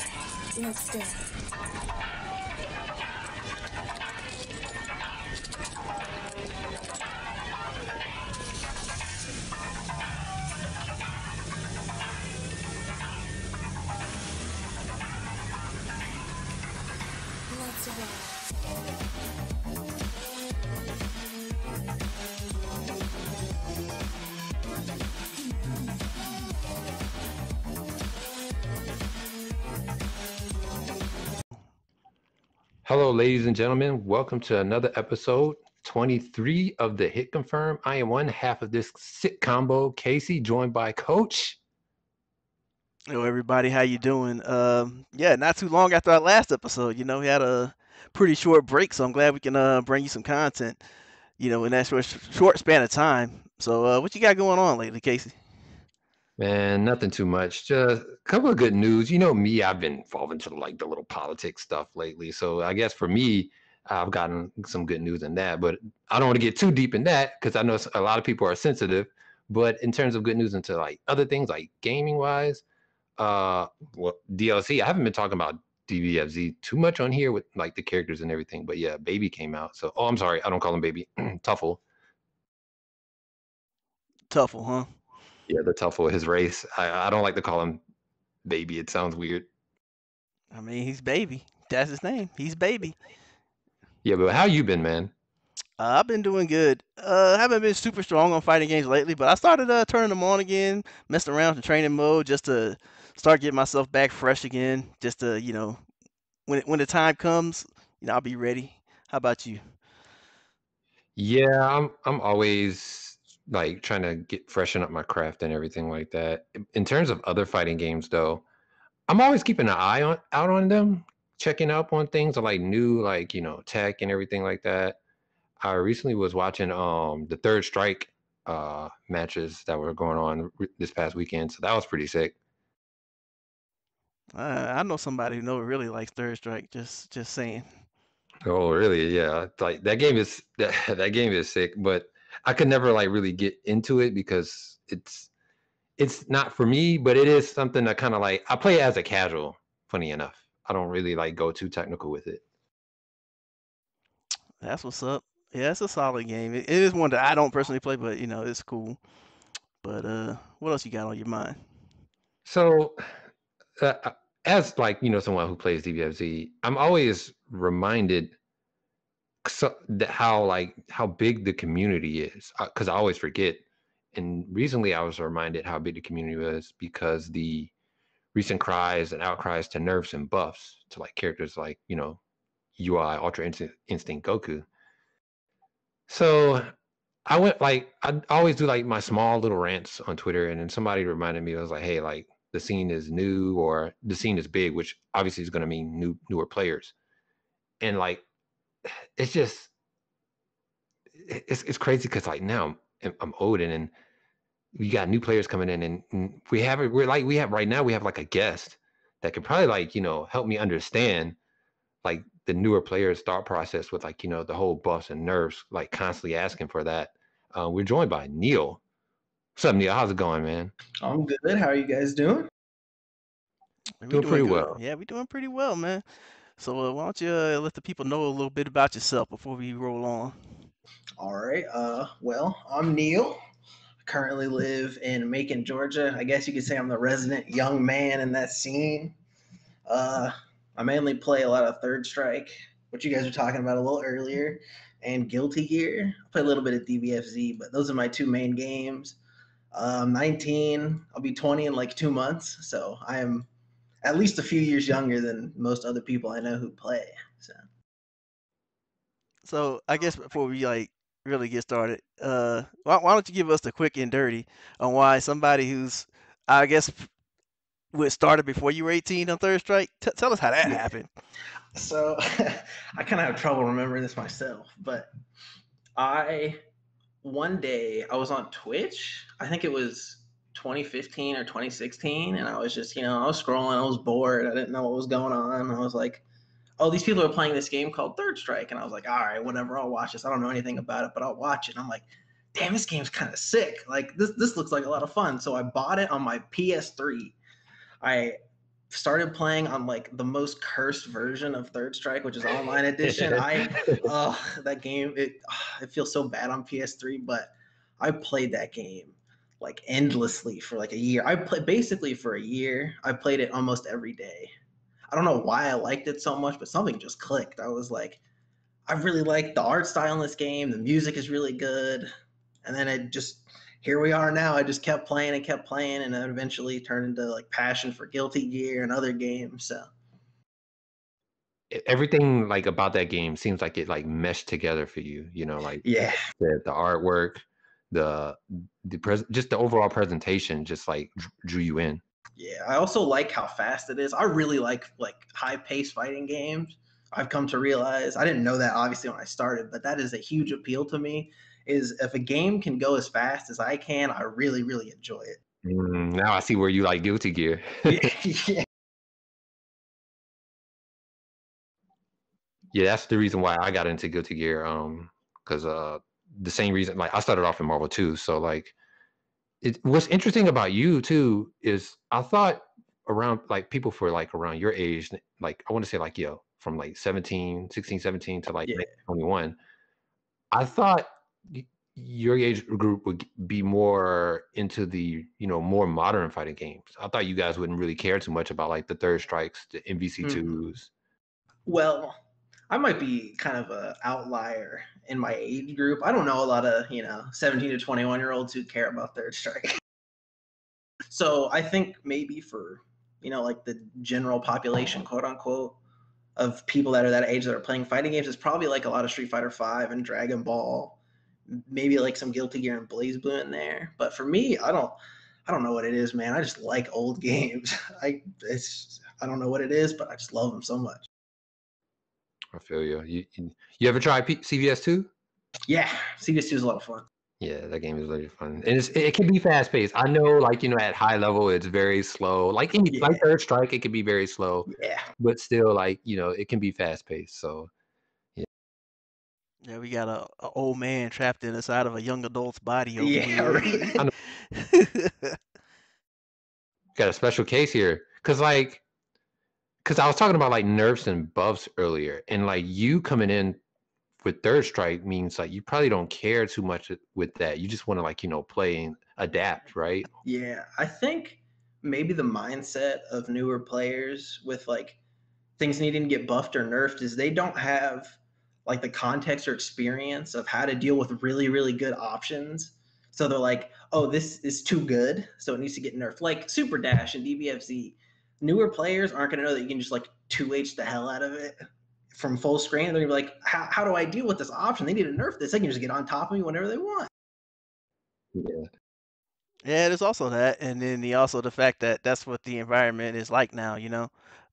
Let's go. Let's go. Hello, ladies and gentlemen. Welcome to another episode 23 of the Hit Confirm. I am one half of this sit combo, Casey, joined by Coach. Hello, everybody. How you doing? Yeah, not too long after our last episode. We had a pretty short break, so I'm glad we can bring you some content. In that short span of time. So, what you got going on lately, Casey? Man, nothing too much. Just a couple of good news. You know me, I've been involved into like the little politics stuff lately. So I guess for me, I've gotten some good news in that. But I don't want to get too deep in that because I know a lot of people are sensitive. But in terms of good news into like other things like gaming wise, well, DLC. I haven't been talking about DBFZ too much on here with like the characters and everything, but yeah, Baby came out. So, oh, I'm sorry, I don't call him Baby, Tuffle. Tuffle, huh? Yeah, the Tuffle, his race. I don't like to call him Baby. It sounds weird. I mean, he's baby. That's his name. He's baby. Yeah, but how you been, man? I've been doing good. Haven't been super strong on fighting games lately, but I started turning them on again, messing around in training mode just to start getting myself back fresh again. Just to, when the time comes, I'll be ready. How about you? Yeah, I'm always like trying to get freshen up my craft and everything like that. In terms of other fighting games, though, I'm always keeping an eye on out on them, checking up on things like new, like tech and everything like that. I recently was watching the Third Strike matches that were going on this past weekend, so that was pretty sick. I know somebody who really likes Third Strike. Just saying. Oh, really? Yeah, like that game is that game is sick, but I could never like really get into it because it's not for me, but it is something that kind of like I play it as a casual. Funny enough, I don't really like go too technical with it. That's what's up. Yeah, it's a solid game. It is one that I don't personally play, but it's cool. But what else you got on your mind? So, as like someone who plays DBFZ, I'm always reminded how like how big the community is because I always forget. And recently, I was reminded how big the community was because the recent cries and outcries to nerfs and buffs to like characters like UI Instinct Goku. So I went like I always do like my small little rants on Twitter, and then somebody reminded me. I was like, hey, like the scene is new or the scene is big, which obviously is going to mean newer players. And like it's just it's crazy because like now I'm old and we got new players coming in, and we have right now we have like a guest that could probably like help me understand like the newer players thought process with like the whole buffs and nerfs, like constantly asking for that. We're joined by Neil. What's up, Neil? How's it going, man? I'm good. How are you guys doing? We Doing doing pretty good. well. Yeah, we doing pretty well, man. So why don't you let the people know a little bit about yourself before we roll on? All right. Well, I'm Neil. I currently live in Macon, Georgia. I guess you could say I'm the resident young man in that scene. Uh, I mainly play a lot of Third Strike, which you guys were talking about a little earlier, and Guilty Gear. I play a little bit of DBFZ, but those are my two main games. I'm 19. I'll be 20 in like 2 months, so I am at least a few years younger than most other people I know who play. So. So I guess before we like really get started, why don't you give us the quick and dirty on why somebody who's I guess was started before you were 18 on Third Strike? Tell us how that Yeah. happened. So I kind of have trouble remembering this myself, but I one day I was on Twitch. I think it was 2015 or 2016, and I was just I was scrolling. I was bored. I didn't know what was going on. I was like, oh, these people are playing this game called Third Strike, and I was like, all right, whatever. I'll watch this. I don't know anything about it, but I'll watch it. And I'm like, damn, this game's kind of sick. Like this looks like a lot of fun. So I bought it on my PS3. I started playing on like the most cursed version of Third Strike, which is online edition. That game, it feels so bad on PS3, but I played that game like endlessly for like a year. I played basically for a year. I played it almost every day. I don't know why I liked it so much, but something just clicked. I was like, I really like the art style in this game. The music is really good. And then here we are now. I just kept playing and then eventually turned into like passion for Guilty Gear and other games. So Everything like about that game seems like it like meshed together for you, like yeah, the artwork, the just the overall presentation just like drew you in. yeah. I also like how fast it is. I really like high paced fighting games. I've come to realize I didn't know that obviously when I started, but that is a huge appeal to me. Is if a game can go as fast as I can, I really really enjoy it. Now I see where you like Guilty Gear. Yeah. Yeah, that's the reason why I got into Guilty Gear. Because the same reason, like I started off in Marvel too. So like, what's interesting about you too is I thought around like people for like around your age, like I want to say like from like 16, 17 to like Yeah. 21. I thought your age group would be more into the more modern fighting games. I thought you guys wouldn't really care too much about like the Third Strikes, the MVC2s. Well, I might be kind of an outlier in my age group. I don't know a lot of, 17 to 21-year-olds who care about Third Strike. So I think maybe for, like the general population, quote unquote, of people that are that age that are playing fighting games, it's probably like a lot of Street Fighter V and Dragon Ball, maybe like some Guilty Gear and BlazBlue in there. But for me, I don't know what it is, man. I just like old games. I don't know what it is, but I just love them so much. I feel you. You ever try CVS2? Yeah, CS2 is a lot of fun. Yeah, that game is really fun, and it can be fast paced. I know, like at high level, it's very slow. Like like Third Strike, it can be very slow, Yeah. but still, like it can be fast paced. So Yeah, we got a old man trapped inside of a young adult's body over Yeah, here. right. I got a special case here, because I was talking about like nerfs and buffs earlier, and like you coming in with Third Strike means like you probably don't care too much with that. You just want to like play and adapt, right? Yeah, I think maybe the mindset of newer players with like things needing to get buffed or nerfed is they don't have like the context or experience of how to deal with really, really good options. So they're like, oh, this is too good, so it needs to get nerfed. Like Super Dash and DBFZ, newer players aren't going to know that you can just like 2H the hell out of it from full screen. They're going to be like, how do I deal with this option? They need to nerf this. They can just get on top of me whenever they want. Yeah. Yeah, there's also that, and then also the fact that that's what the environment is like now.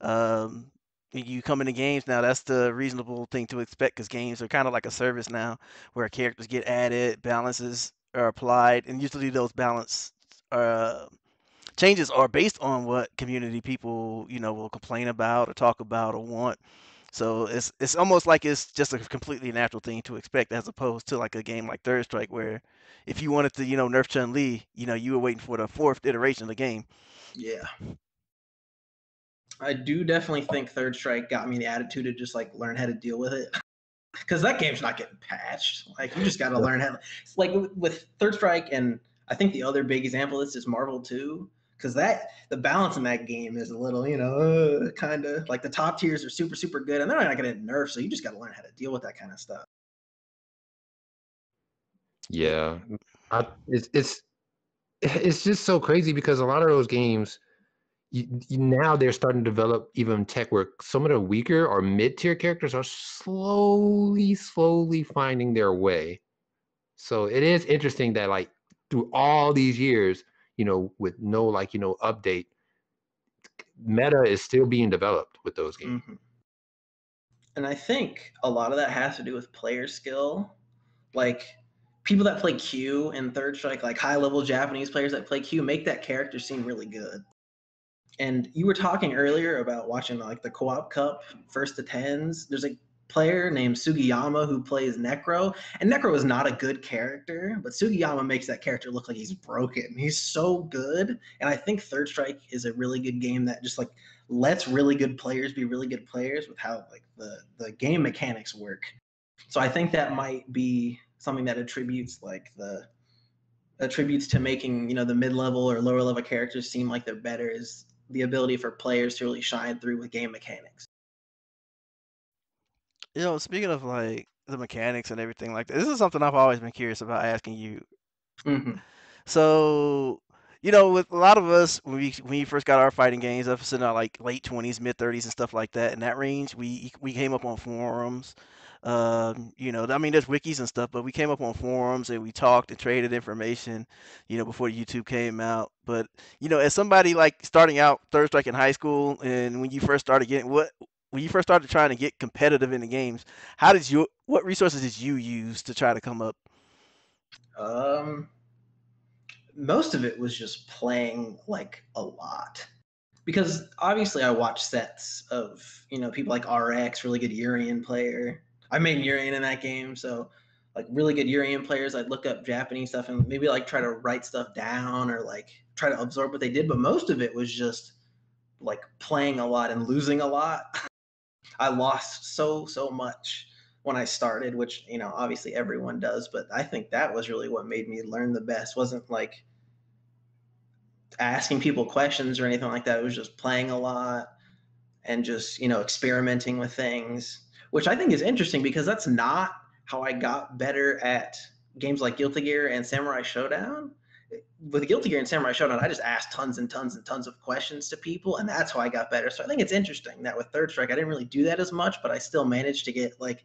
Um, you come into games now, that's the reasonable thing to expect because games are kind of like a service now, where characters get added, balances are applied, and usually those balance uh, changes are based on what community people will complain about or talk about or want. So it's almost like it's just a completely natural thing to expect as opposed to like a game like Third Strike where if you wanted to, nerf Chun-Li, you were waiting for the fourth iteration of the game. Yeah. I do definitely think Third Strike got me the attitude to just like learn how to deal with it. Because that game's not getting patched. Like you just got to learn how. It's like with Third Strike, and I think the other big example of this is Marvel 2. Because the balance in that game is a little, kind of like the top tiers are super super good, and they're not going to nerf. So you just got to learn how to deal with that kind of stuff. Yeah, it's just so crazy because a lot of those games, now they're starting to develop even tech where some of the weaker or mid-tier characters are slowly finding their way. So it is interesting that like through all these years, with no like update, meta is still being developed with those games. Mm-hmm. And I think a lot of that has to do with player skill. Like people that play Q in Third Strike, like high level Japanese players that play Q, make that character seem really good. And you were talking earlier about watching like the Co-op Cup first to tens. There's a player named Sugiyama who plays Necro, and Necro is not a good character, but Sugiyama makes that character look like he's broken. He's so good, and I think Third Strike is a really good game that just like lets really good players be really good players with how like the game mechanics work. So I think that might be something that attributes to making, you know, the mid-level or lower level characters seem like they're better, is the ability for players to really shine through with game mechanics. Speaking of like the mechanics and everything like that, this is something I've always been curious about asking you. Hmm. So, with a lot of us, when we first got our fighting games, up in our like late 20s, mid 30s, and stuff like that, in that range, we came up on forums. I mean, there's wikis and stuff, but we came up on forums and we talked and traded information, before YouTube came out. But as somebody like starting out Third Strike in high school, and when you first started trying to get competitive in the games, what resources did you use to try to come up? Um, Most of it was just playing like a lot, because obviously I watched sets of, you know, people like RX, really good Urian player. I made Urian in that game, so like really good Urian players. I'd look up Japanese stuff and maybe like try to write stuff down or like try to absorb what they did. But most of it was just like playing a lot and losing a lot. I lost so much when I started, which, you know, obviously everyone does, but I think that was really what made me learn the best. Wasn't like asking people questions or anything like that. It was just playing a lot and just, you know, experimenting with things, which I think is interesting because that's not how I got better at games like Guilty Gear and Samurai Showdown. With Guilty Gear and Samurai Showdown, I just asked tons and tons and tons of questions to people, and that's how I got better. So I think it's interesting that with Third Strike, I didn't really do that as much, but I still managed to get like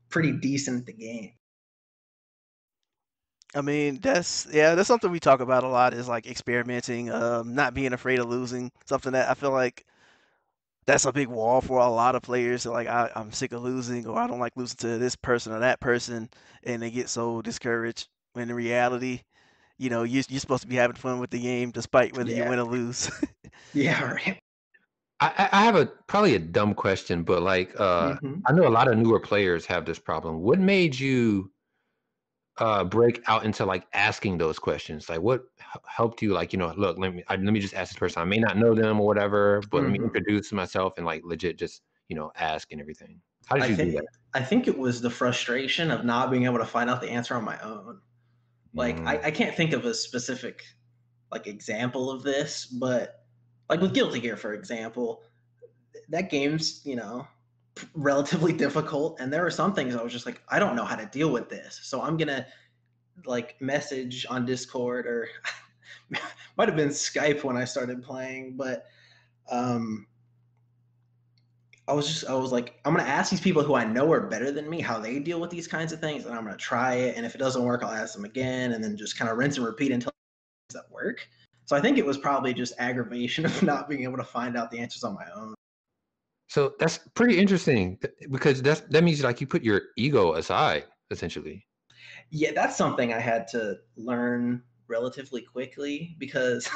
pretty decent at the game. I mean, that's something we talk about a lot is like experimenting, not being afraid of losing. Something that I feel like that's a big wall for a lot of players. So like I'm sick of losing, or I don't like losing to this person or that person, and they get so discouraged. When in reality, you're supposed to be having fun with the game, despite whether you Yeah. win or lose. Yeah, right. I have probably a dumb question, but like Hmm. I know a lot of newer players have this problem. What made you break out into like asking those questions? Like what helped you, like, look, let me just ask this person. I may not know them or whatever, but let me Hmm. introduce myself and like legit just, ask and everything. How did I you do think that? I think it was the frustration of not being able to find out the answer on my own. Like Mm, I can't think of a specific like example of this, but like with Guilty Gear, for example, that game's, you know, relatively difficult, and there were some things I was just like, I don't know how to deal with this, so I'm gonna like message on Discord or might have been Skype when I started playing, but um, I was like, I'm gonna ask these people who I know are better than me how they deal with these kinds of things, and I'm gonna try it, and if it doesn't work, I'll ask them again, and then just kind of rinse and repeat until it does work. So I think it was probably just aggravation of not being able to find out the answers on my own. So that's pretty interesting because that means like you put your ego aside essentially. Yeah, that's something I had to learn relatively quickly because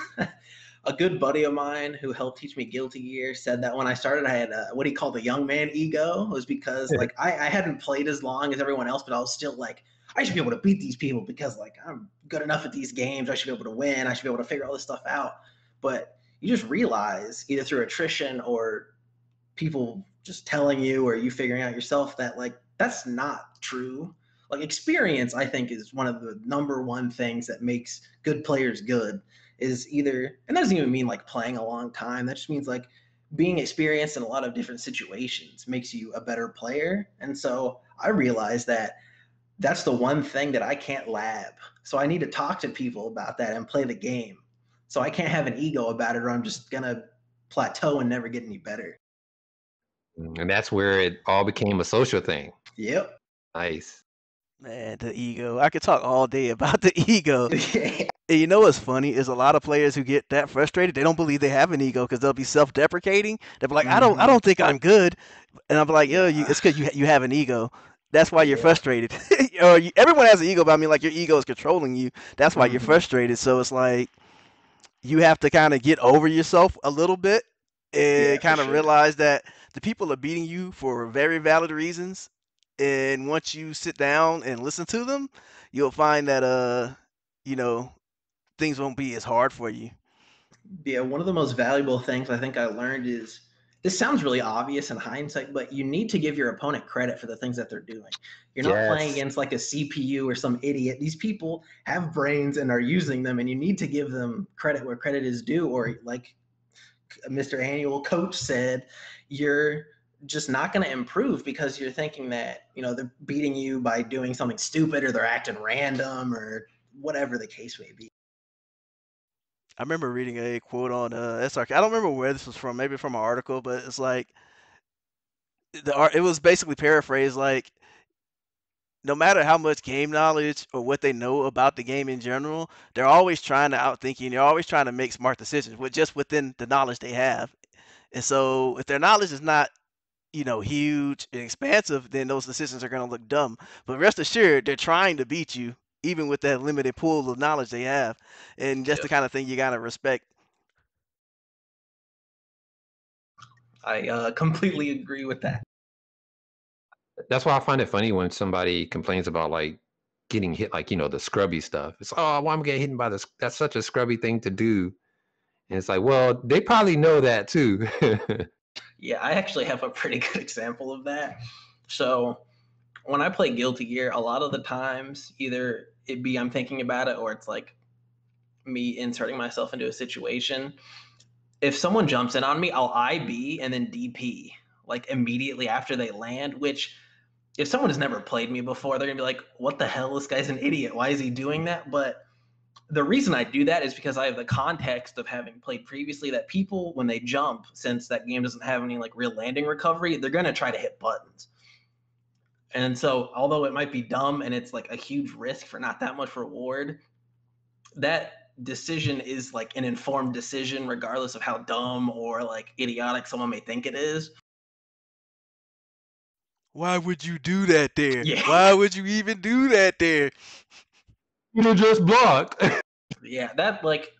a good buddy of mine who helped teach me Guilty Gear said that when I started, I had what he called the young man ego. Was because like I hadn't played as long as everyone else, but I was still like, I should be able to beat these people because like I'm good enough at these games. I should be able to win. I should be able to figure all this stuff out. But you just realize either through attrition or people just telling you or you figuring out yourself that like that's not true. Like experience, I think, is one of the number one things that makes good players good. Is either, and that doesn't even mean like playing a long time. That just means like being experienced in a lot of different situations makes you a better player. And so I realized that that's the one thing that I can't lab. So I need to talk to people about that and play the game. So I can't have an ego about it, or I'm just gonna plateau and never get any better. And that's where it all became a social thing. Yep. Nice. Man, the ego. I could talk all day about the ego. Yeah. And you know what's funny is a lot of players who get that frustrated, they don't believe they have an ego because they'll be self-deprecating. They'll be like, I Hmm. don't think I'm good, and I'm like, yo, Yeah. it's because you have an ego. That's why you're Yeah. frustrated. Everyone has an ego, but I mean, like your ego is controlling you. That's why you're Hmm. frustrated. So it's like you have to kind of get over yourself a little bit Yeah, and for kind of sure. realize that the people are beating you for very valid reasons. And once you sit down and listen to them, you'll find that you know, things won't be as hard for you. Yeah, one of the most valuable things I think I learned is this sounds really obvious in hindsight, but you need to give your opponent credit for the things that they're doing. You're not playing Yes. against like a CPU or some idiot. These people have brains and are using them, and you need to give them credit where credit is due. Or like Mr. Annual Coach said, you're just not going to improve because you're thinking that, you know, they're beating you by doing something stupid or they're acting random or whatever the case may be. I remember reading a quote on SRK. I don't remember where this was from, maybe from an article, but it's like it was basically paraphrased like no matter how much game knowledge or what they know about the game in general, they're always trying to outthink you. And they're always trying to make smart decisions with just within the knowledge they have. And so if their knowledge is not, huge and expansive, then those decisions are going to look dumb. But rest assured, they're trying to beat you, even with that limited pool of knowledge they have. And that's the Yes. kind of thing you got to respect. I completely agree with that. That's why I find it funny when somebody complains about like getting hit, like, the scrubby stuff. It's, oh, why am I getting hit by this? That's such a scrubby thing to do. And it's like, well, they probably know that too. Yeah, I actually have a pretty good example of that. So when I play Guilty Gear, a lot of the times either it be I'm thinking about it or it's like me inserting myself into a situation. If someone jumps in on me, I'll IB and then DP like immediately after they land, which if someone has never played me before, they're gonna be like, what the hell? This guy's an idiot. Why is he doing that? But the reason I do that is because I have the context of having played previously that people, when they jump, since that game doesn't have any like real landing recovery, they're gonna try to hit buttons. And so, although it might be dumb and it's like a huge risk for not that much reward, that decision is like an informed decision, regardless of how dumb or like idiotic someone may think it is. Why would you do that there? Yeah. Why would you even do that there? You just blocked. Yeah, that like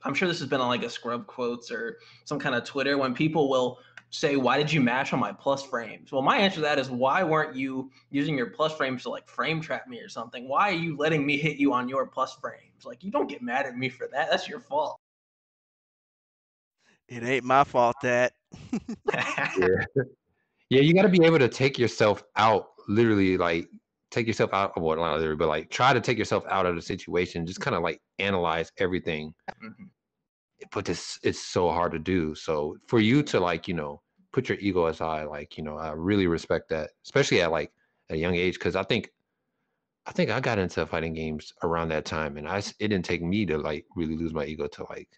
I'm sure this has been on like a scrub quotes or some kind of Twitter when people will say, why did you match on my plus frames? Well, my answer to that is, why weren't you using your plus frames to like frame trap me or something? Why are you letting me hit you on your plus frames? Like, you don't get mad at me for that. That's your fault. It ain't my fault that. Yeah. Yeah, you got to be able to take yourself out, literally, like take yourself out of what, not literally, but like try to take yourself out of the situation, just kind of like analyze everything. Mhm. But this it's so hard to do. So for you to like, put your ego aside, like, I really respect that, especially at like a young age, because I think I got into fighting games around that time, and it didn't take me to like really lose my ego to like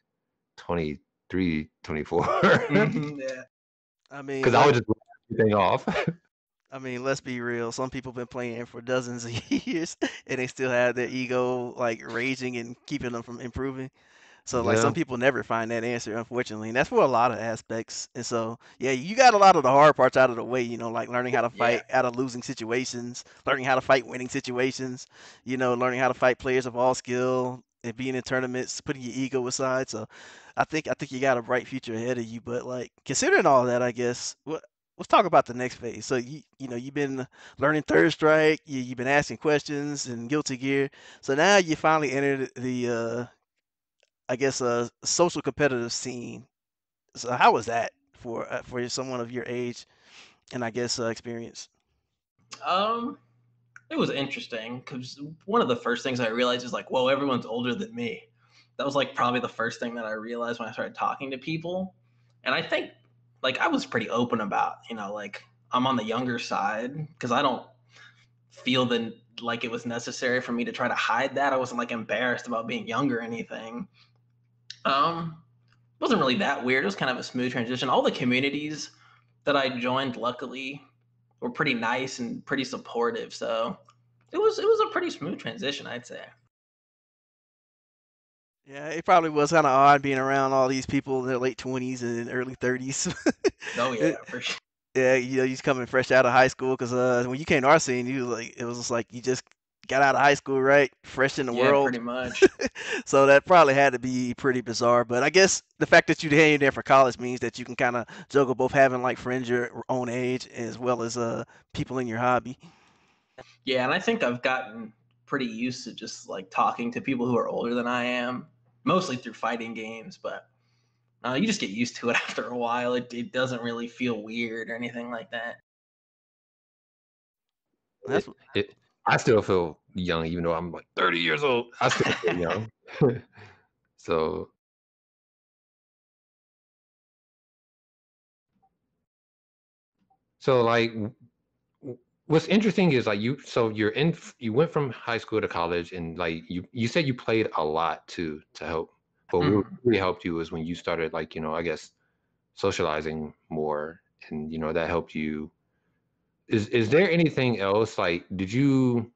23, 24. Yeah. I mean, Because I would just laugh everything off. let's be real. Some people been playing for dozens of years, and they still have their ego like raging and keeping them from improving. So like some Yeah. people never find that answer, unfortunately, and that's for a lot of aspects. And so yeah, you got a lot of the hard parts out of the way, like learning how to Yeah. fight out of losing situations, learning how to fight winning situations, learning how to fight players of all skill and being in tournaments, putting your ego aside. So I think you got a bright future ahead of you. But like considering all that, I guess let's talk about the next phase. So you've been learning Third Strike, you've been asking questions and Guilty Gear. So now you finally entered the I guess a social competitive scene. So how was that for someone of your age and I guess experience? Um, it was interesting because one of the first things I realized is like, whoa, everyone's older than me. That was like probably the first thing that I realized when I started talking to people. And I think like I was pretty open about, like I'm on the younger side because I don't feel that like it was necessary for me to try to hide that. I wasn't like embarrassed about being younger or anything. It wasn't really that weird. It was kind of a smooth transition. All the communities that I joined, luckily, were pretty nice and pretty supportive. So it was a pretty smooth transition, I'd say. Yeah, it probably was kind of odd being around all these people in their late 20s and early 30s. Oh yeah, It, for sure. yeah, you're coming fresh out of high school because when you came to our scene, you like it was just like you just got out of high school, right? Fresh in the Yeah, world. pretty much. So that probably had to be pretty bizarre. But I guess the fact that you came there for college means that you can kind of juggle both having like friends your own age as well as people in your hobby. Yeah, and I think I've gotten pretty used to just like talking to people who are older than I am, mostly through fighting games, but You just get used to it after a while. It doesn't really feel weird or anything like that. That's I still feel young, even though I'm like 30 years old. I still feel young. So, like, what's interesting is like so you went from high school to college, and like you said you played a lot to help, but what Mhm. really helped you was when you started, like, I guess socializing more, and that helped you. Is there anything else, like, did you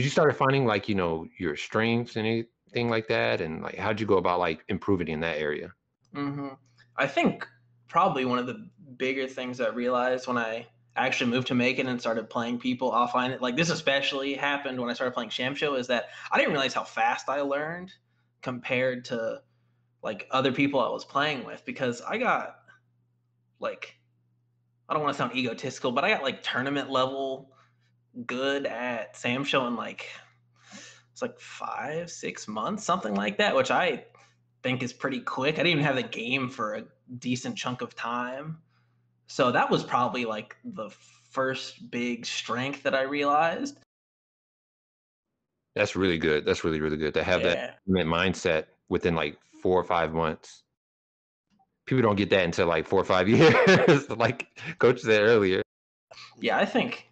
start finding, like, your strengths and anything like that, and like how'd you go about like improving in that area? hmm I think probably one of the bigger things I realized when I actually moved to Macon and started playing people offline, like this especially happened when I started playing Sham Show, is that I didn't realize how fast I learned compared to like other people I was playing with, because I got like, I don't want to sound egotistical, but I got like tournament level good at Sam Show in like, it's like 5 6 months, something like that, which I think is pretty quick. I didn't even have the game for a decent chunk of time. So that was probably like the first big strength that I realized. That's really good. That's really, really good to have that Yeah. mindset within like 4 or 5 months. People don't get that until like 4 or 5 years, like Coach said earlier. Yeah, I think,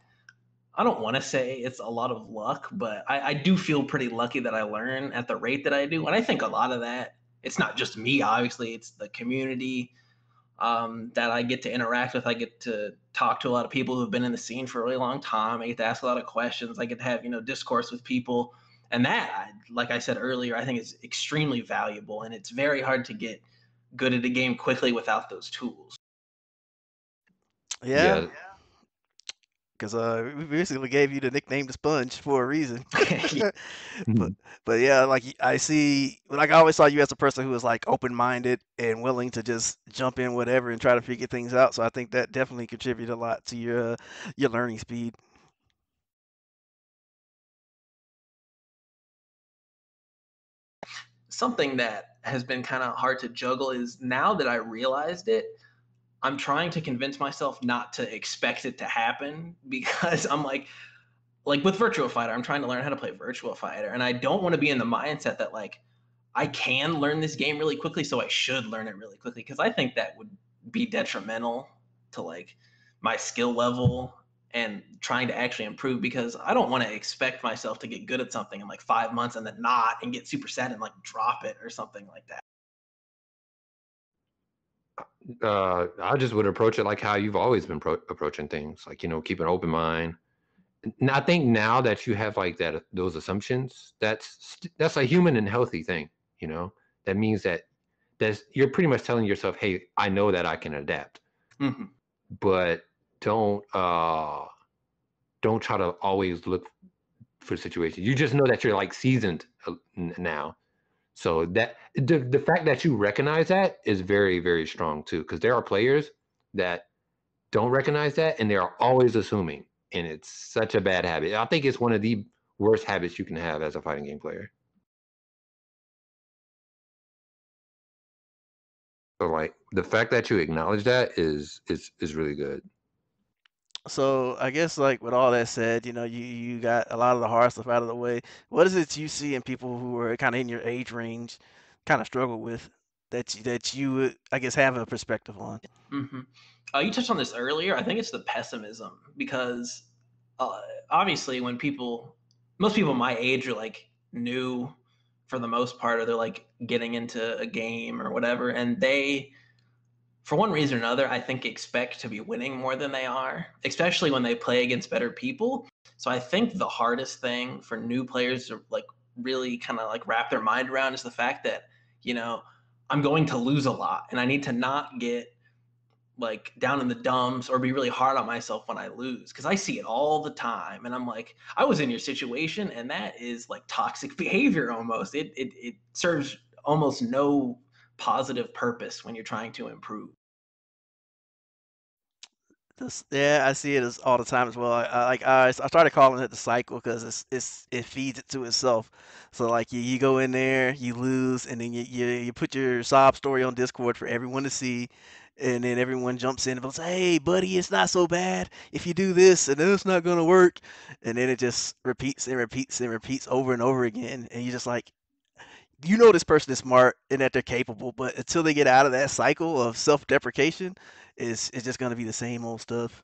I don't want to say it's a lot of luck, but I do feel pretty lucky that I learn at the rate that I do. And I think a lot of that, it's not just me, obviously, it's the community that I get to interact with. I get to talk to a lot of people who've been in the scene for a really long time. I get to ask a lot of questions. I get to have, discourse with people. And that, like I said earlier, I think is extremely valuable. And it's very hard to get good at a game quickly without those tools. yeah, Yeah. because we basically gave you the nickname the Sponge for a reason. Yeah. but but yeah, like I see, like I always saw you as a person who was like open-minded and willing to just jump in whatever and try to figure things out. So I think that definitely contributed a lot to your learning speed. Something that has been kind of hard to juggle is, now that I realized it, I'm trying to convince myself not to expect it to happen, because I'm like with Virtua Fighter, I'm trying to learn how to play Virtua Fighter, and I don't want to be in the mindset that like I can learn this game really quickly, so I should learn it really quickly, because I think that would be detrimental to like my skill level and trying to actually improve, because I don't want to expect myself to get good at something in like 5 months and then not, and get super sad and like drop it or something like that. I just would approach it like how you've always been approaching things, like, keep an open mind. And I think now that you have like that, those assumptions, that's a human and healthy thing. That means that's you're pretty much telling yourself, hey, I know that I can adapt, hmm but don't try to always look for situations. You just know that you're like seasoned now. So that the fact that you recognize that is very, very strong too, because there are players that don't recognize that, and they are always assuming, and it's such a bad habit. I think it's one of the worst habits you can have as a fighting game player. So like the fact that you acknowledge that is really good. So I guess like with all that said, you got a lot of the hard stuff out of the way. What is it you see in people who are kind of in your age range, kind of struggle with that you would, I guess, have a perspective on? hmm you touched on this earlier. I think it's the pessimism, because uh, obviously when most people my age are like new for the most part, or they're like getting into a game or whatever, and they, for one reason or another, I think expect to be winning more than they are, especially when they play against better people. So I think the hardest thing for new players to like really kind of like wrap their mind around is the fact that, you know, I'm going to lose a lot, and I need to not get like down in the dumps or be really hard on myself when I lose, because I see it all the time, and I'm like, I was in your situation, and that is like toxic behavior almost. It serves almost no positive purpose when you're trying to improve. Yeah, I see it as all the time as well. I started calling it the cycle because it feeds it to itself. So like you go in there, you lose, and then you put your sob story on Discord for everyone to see, and then everyone jumps in and goes, "Hey, buddy, it's not so bad if you do this, and then it's not gonna work," and then it just repeats and repeats and repeats over and over again, and you're just like, you know this person is smart and that they're capable, but until they get out of that cycle of self-deprecation, it's just gonna be the same old stuff.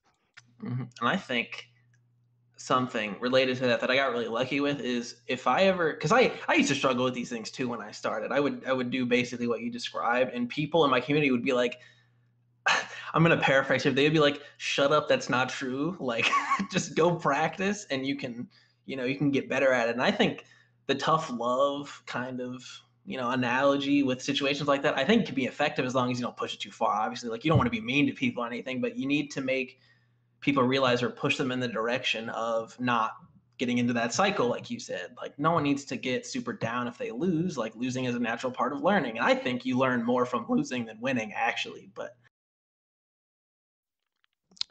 And I think something related to that I got really lucky with is if I ever, because I used to struggle with these things too when I started. I would do basically what you described, and people in my community would be like, I'm gonna paraphrase here. They'd be like, "Shut up, that's not true. Like, just go practice, and you can get better at it." And I think the tough love kind of analogy with situations like that, I think can be effective as long as you don't push it too far. Obviously, like you don't want to be mean to people or anything, but you need to make people realize or push them in the direction of not getting into that cycle, like you said. Like no one needs to get super down if they lose. Like losing is a natural part of learning, and I think you learn more from losing than winning, actually. But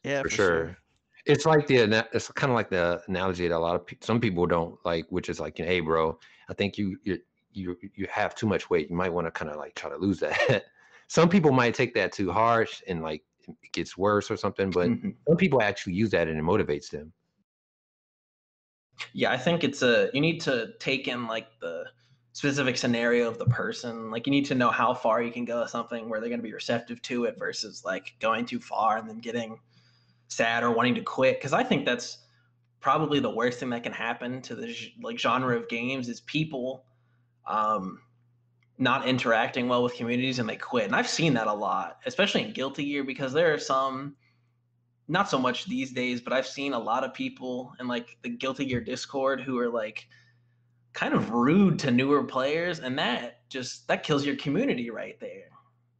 Yeah, For for sure. sure. It's kind of like the analogy that a lot of some people don't like, which is like, hey, bro, I think you have too much weight. You might want to kind of like try to lose that. Some people might take that too harsh and like it gets worse or something, but mhm. some people actually use that and it motivates them. Yeah, I think you need to take in like the specific scenario of the person. Like you need to know how far you can go with something where they're going to be receptive to it versus like going too far and then getting sad or wanting to quit. Because I think that's probably the worst thing that can happen to the like genre of games is people um, not interacting well with communities and they quit. And I've seen that a lot, especially in Guilty Gear, because there are some, not so much these days, but I've seen a lot of people in like the Guilty Gear Discord who are like kind of rude to newer players, and that kills your community right there.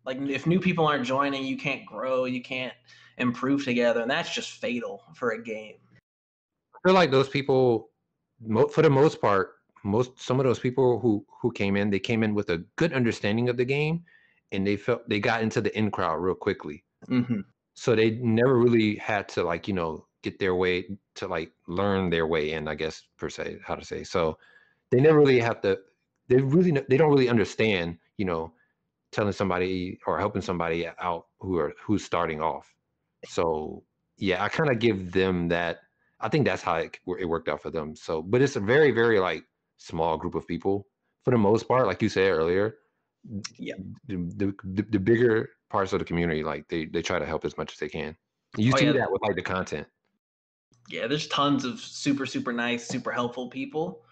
Like if new people aren't joining, you can't grow, you can't improve together, and that's just fatal for a game. I feel like those people, for the most part, most some of those people who came in, they came in with a good understanding of the game, and they got into the in crowd real quickly. Mm-hmm. So they never really had to like get their way to like learn their way in, I guess, per se, how to say. So they never really have to. They don't really understand telling somebody or helping somebody out who's starting off. So yeah, I kind of give them that. I think that's how it worked out for them. So, but it's a very, very like small group of people for the most part. Like you said earlier, Yeah. the bigger parts of the community, like they try to help as much as they can. You Oh see yeah. that with like the content. Yeah, there's tons of super, super nice, super helpful people.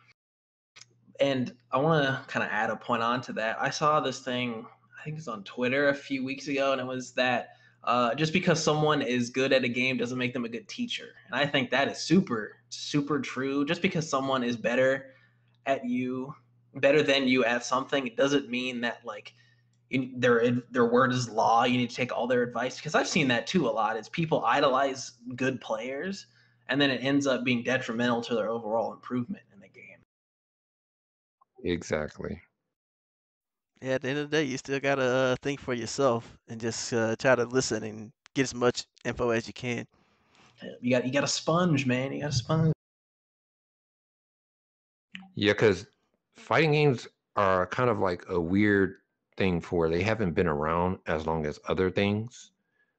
And I want to kind of add a point on to that. I saw this thing, I think it was on Twitter a few weeks ago, and it was that just because someone is good at a game doesn't make them a good teacher. And I think that is super, super true. Just because someone is better than you at something, it doesn't mean that like their word is law. You need to take all their advice, because I've seen that too a lot. Is people idolize good players, and then it ends up being detrimental to their overall improvement in the game. Exactly. Yeah, at the end of the day, you still gotta think for yourself and just try to listen and get as much info as you can. You got a sponge, man. You got a sponge. Yeah, because fighting games are kind of like a weird thing for they haven't been around as long as other things,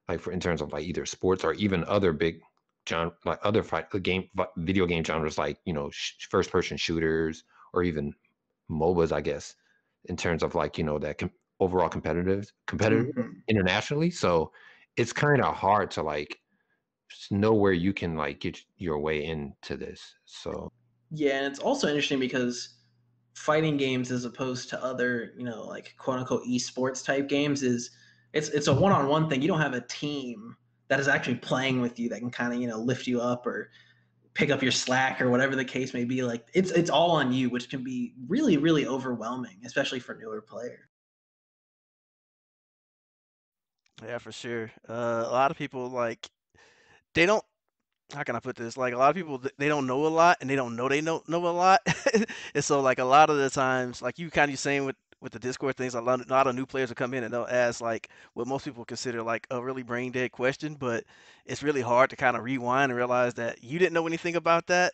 like for in terms of like either sports or even other big like other video game genres like first person shooters or even MOBAs, I guess, in terms of like that overall competitive Mhm. internationally. So it's kind of hard to like know where you can like get your way into this. So Yeah, and it's also interesting because fighting games, as opposed to other, like quote unquote esports type games, is it's a one on one thing. You don't have a team that is actually playing with you that can kind of lift you up or pick up your slack or whatever the case may be. Like it's all on you, which can be really, really overwhelming, especially for newer players. Yeah, for sure. A lot of people like they don't. How can I put this? Like a lot of people, they don't know a lot, and they don't know they know a lot, and so like a lot of the times, like you kind of saying with with the Discord things, a lot of new players will come in and they'll ask like what most people consider like a really brain dead question, but it's really hard to kind of rewind and realize that you didn't know anything about that.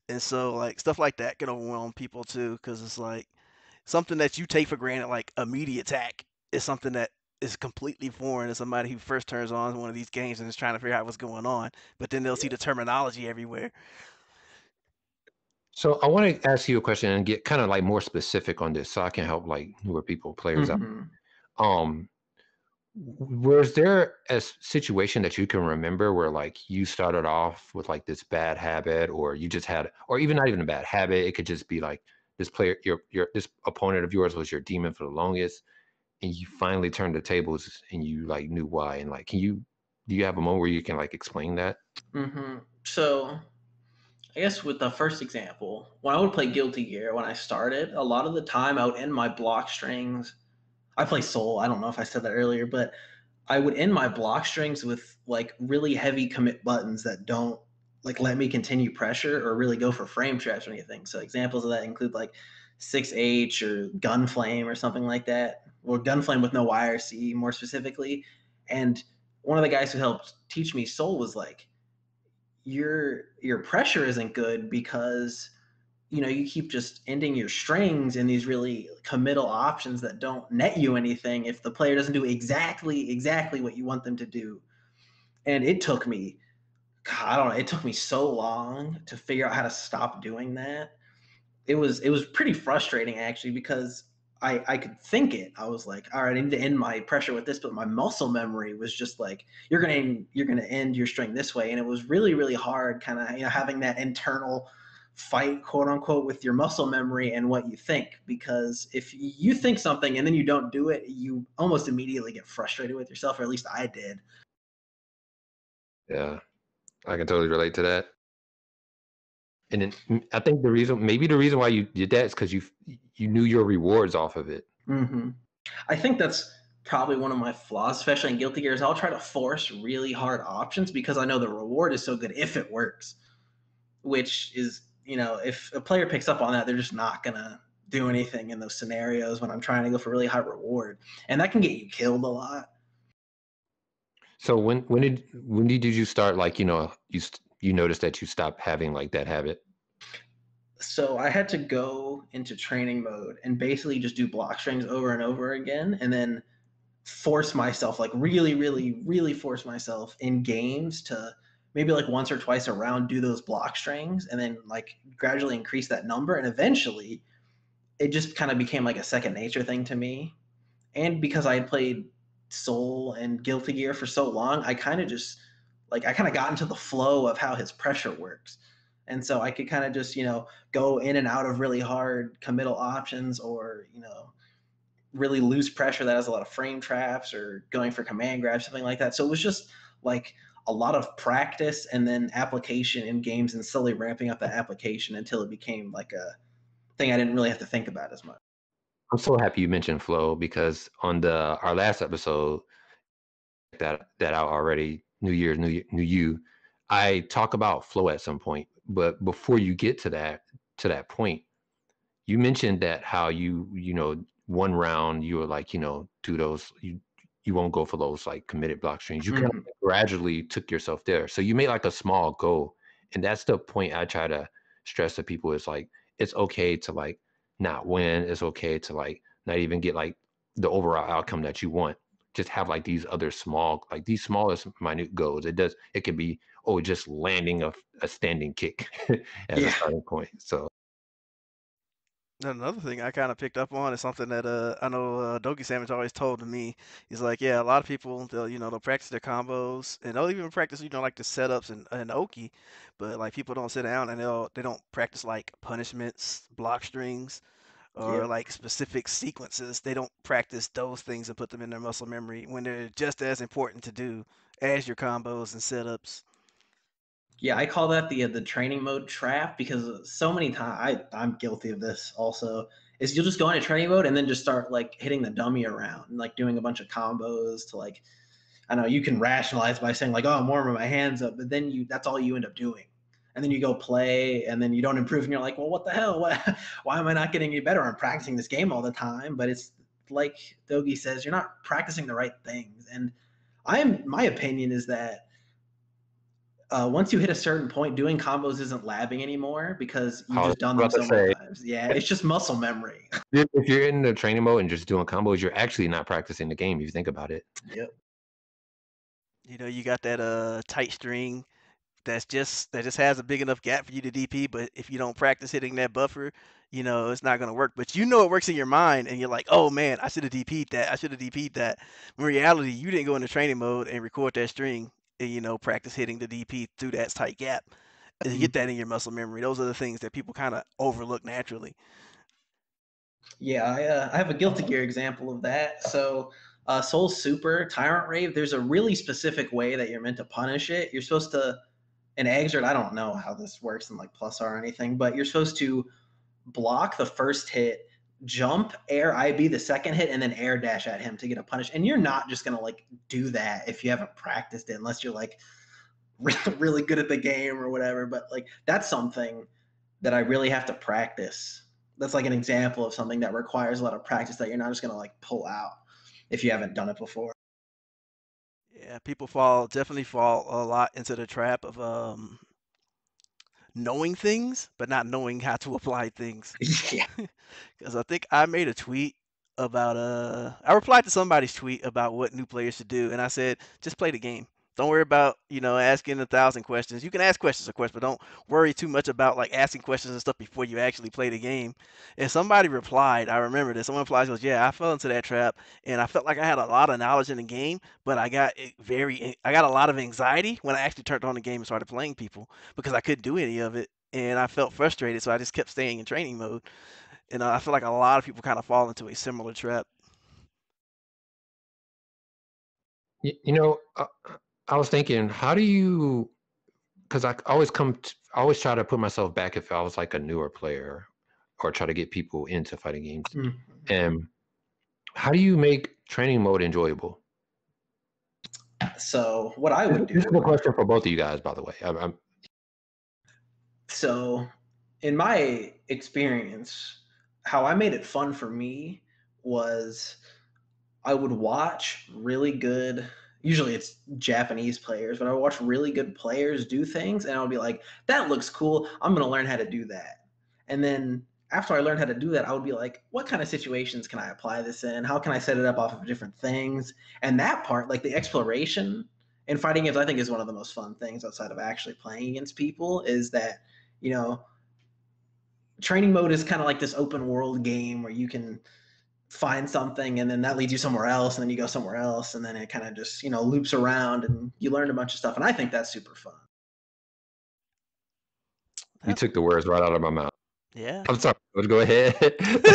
And so like stuff like that can overwhelm people too, because it's like something that you take for granted, like immediate attack, is something that is completely foreign to somebody who first turns on one of these games and is trying to figure out what's going on. But then they'll see the terminology everywhere. So I want to ask you a question and get kind of like more specific on this, so I can help like newer people, players out. Mhm. Um, was there a situation that you can remember where like you started off with like this bad habit, or you just had, or even not even a bad habit, it could just be like this player, your this opponent of yours was your demon for the longest, and you finally turned the tables and you like knew why, and like, do you have a moment where you can like explain that? So I guess with the first example, when I would play Guilty Gear when I started, a lot of the time I would end my block strings. I play Soul. I don't know if I said that earlier, but I would end my block strings with like really heavy commit buttons that don't like let me continue pressure or really go for frame traps or anything. So examples of that include like 6H or Gunflame or something like that, or Gunflame with no YRC more specifically. And one of the guys who helped teach me Soul was like, your pressure isn't good because you keep just ending your strings in these really committal options that don't net you anything if the player doesn't do exactly what you want them to do. And it took me, God, I don't know, it took me so long to figure out how to stop doing that. It was pretty frustrating actually, because I could think it. I was like, all right, I need to end my pressure with this, but my muscle memory was just like, you're gonna end your string this way, and it was really really hard, kind of having that internal fight, quote unquote, with your muscle memory and what you think. Because if you think something and then you don't do it, you almost immediately get frustrated with yourself, or at least I did. Yeah, I can totally relate to that. And then I think maybe the reason why you did that is because you knew your rewards off of it. hmm I think that's probably one of my flaws, especially in Guilty Gear, is I'll try to force really hard options because I know the reward is so good if it works. Which is, if a player picks up on that, they're just not gonna do anything in those scenarios when I'm trying to go for really high reward, and that can get you killed a lot. So when did you start, like, you noticed that you stopped having like that habit? So I had to go into training mode and basically just do block strings over and over again, and then force myself, like really, really, really force myself in games to maybe like once or twice a round do those block strings, and then like gradually increase that number, and eventually it just kind of became like a second nature thing to me. And because I had played Soul and Guilty Gear for so long, I kind of just I kind of got into the flow of how his pressure works. And so I could kind of just, go in and out of really hard committal options, or, really loose pressure that has a lot of frame traps, or going for command grabs, something like that. So it was just like a lot of practice and then application in games, and slowly ramping up that application until it became like a thing I didn't really have to think about as much. I'm so happy you mentioned flow, because on our last episode, that out already, New Year's new you, I talk about flow at some point. But before you get to that point, you mentioned that how one round you were like, do those, you won't go for those like committed block strings. You kind of Mhm. gradually took yourself there. So you made like a small goal. And that's the point I try to stress to people, is like, it's okay to like not win. It's okay to like not even get like the overall outcome that you want. Just have like these other like these smallest minute goals. It could be, oh, just landing a standing kick as a Yeah. starting point. So Another thing I kind of picked up on is something that I know Doki Savage always told to me. He's like, yeah, a lot of people they'll practice their combos and they'll even practice like the setups and Oki, but like people don't sit down and they don't practice like punishments, block strings, or Yep. like specific sequences. They don't practice those things and put them in their muscle memory when they're just as important to do as your combos and setups. Yeah, I call that the training mode trap, because so many times I'm guilty of this also. Is you'll just go into training mode and then just start like hitting the dummy around and like doing a bunch of combos to like, I know you can rationalize by saying like, oh, I'm warming my hands up, but then that's all you end up doing. And then you go play and then you don't improve, and you're like, well, what the hell? Why am I not getting any better? I'm practicing this game all the time, but it's like Dogi says, you're not practicing the right things. And my opinion is that once you hit a certain point, doing combos isn't labbing anymore because you've I was just done them about to so many say, times. Yeah, it's just muscle memory. if you're in the training mode and just doing combos, you're actually not practicing the game if you think about it. Yep. You got that tight string that just has a big enough gap for you to DP, but if you don't practice hitting that buffer, it's not gonna work. But it works in your mind, and you're like, oh man, I should have DP'd that. I should have DP'd that. In reality, you didn't go into training mode and record that string and practice hitting the DP through that tight gap. And you get that in your muscle memory. Those are the things that people kind of overlook naturally. Yeah, I have a Guilty Gear example of that. So, Soul Super Tyrant Rave, there's a really specific way that you're meant to punish it. You're supposed to, in Exert, I don't know how this works in like Plus R or anything, but you're supposed to block the first hit, jump, air IB the second hit, and then air dash at him to get a punish. And you're not just gonna like do that if you haven't practiced it, unless you're like really good at the game or whatever. But like that's something that I really have to practice. That's like an example of something that requires a lot of practice that you're not just gonna like pull out if you haven't done it before. Yeah, people definitely fall a lot into the trap of knowing things, but not knowing how to apply things. Yeah. Because I think I made a tweet about I replied to somebody's tweet about what new players should do, and I said just play the game. Don't worry about asking 1,000 questions. You can ask questions, of course, but don't worry too much about like asking questions and stuff before you actually play the game. And somebody replied, I remember this. Someone replied, goes, "Yeah, I fell into that trap, and I felt like I had a lot of knowledge in the game, but I got a lot of anxiety when I actually turned on the game and started playing people because I couldn't do any of it, and I felt frustrated, so I just kept staying in training mode." And I feel like a lot of people kind of fall into a similar trap. I was thinking, how do you? Because I always I always try to put myself back if I was like a newer player, or try to get people into fighting games. Mhm. And how do you make training mode enjoyable? So what I would This is do. a question for both of you guys, by the way. So, in my experience, how I made it fun for me was I would watch really good, usually it's Japanese players, but I would watch really good players do things and I would be like, that looks cool. I'm going to learn how to do that. And then after I learned how to do that, I would be like, what kind of situations can I apply this in? How can I set it up off of different things? And that part, like the exploration in fighting games, I think is one of the most fun things outside of actually playing against people is that, you know, training mode is kind of like this open world game where you can find something and then that leads you somewhere else and then you go somewhere else and then it kind of just loops around and you learn a bunch of stuff and I think that's super fun. You took the words right out of my mouth. Yeah. I'm sorry. Let's go ahead.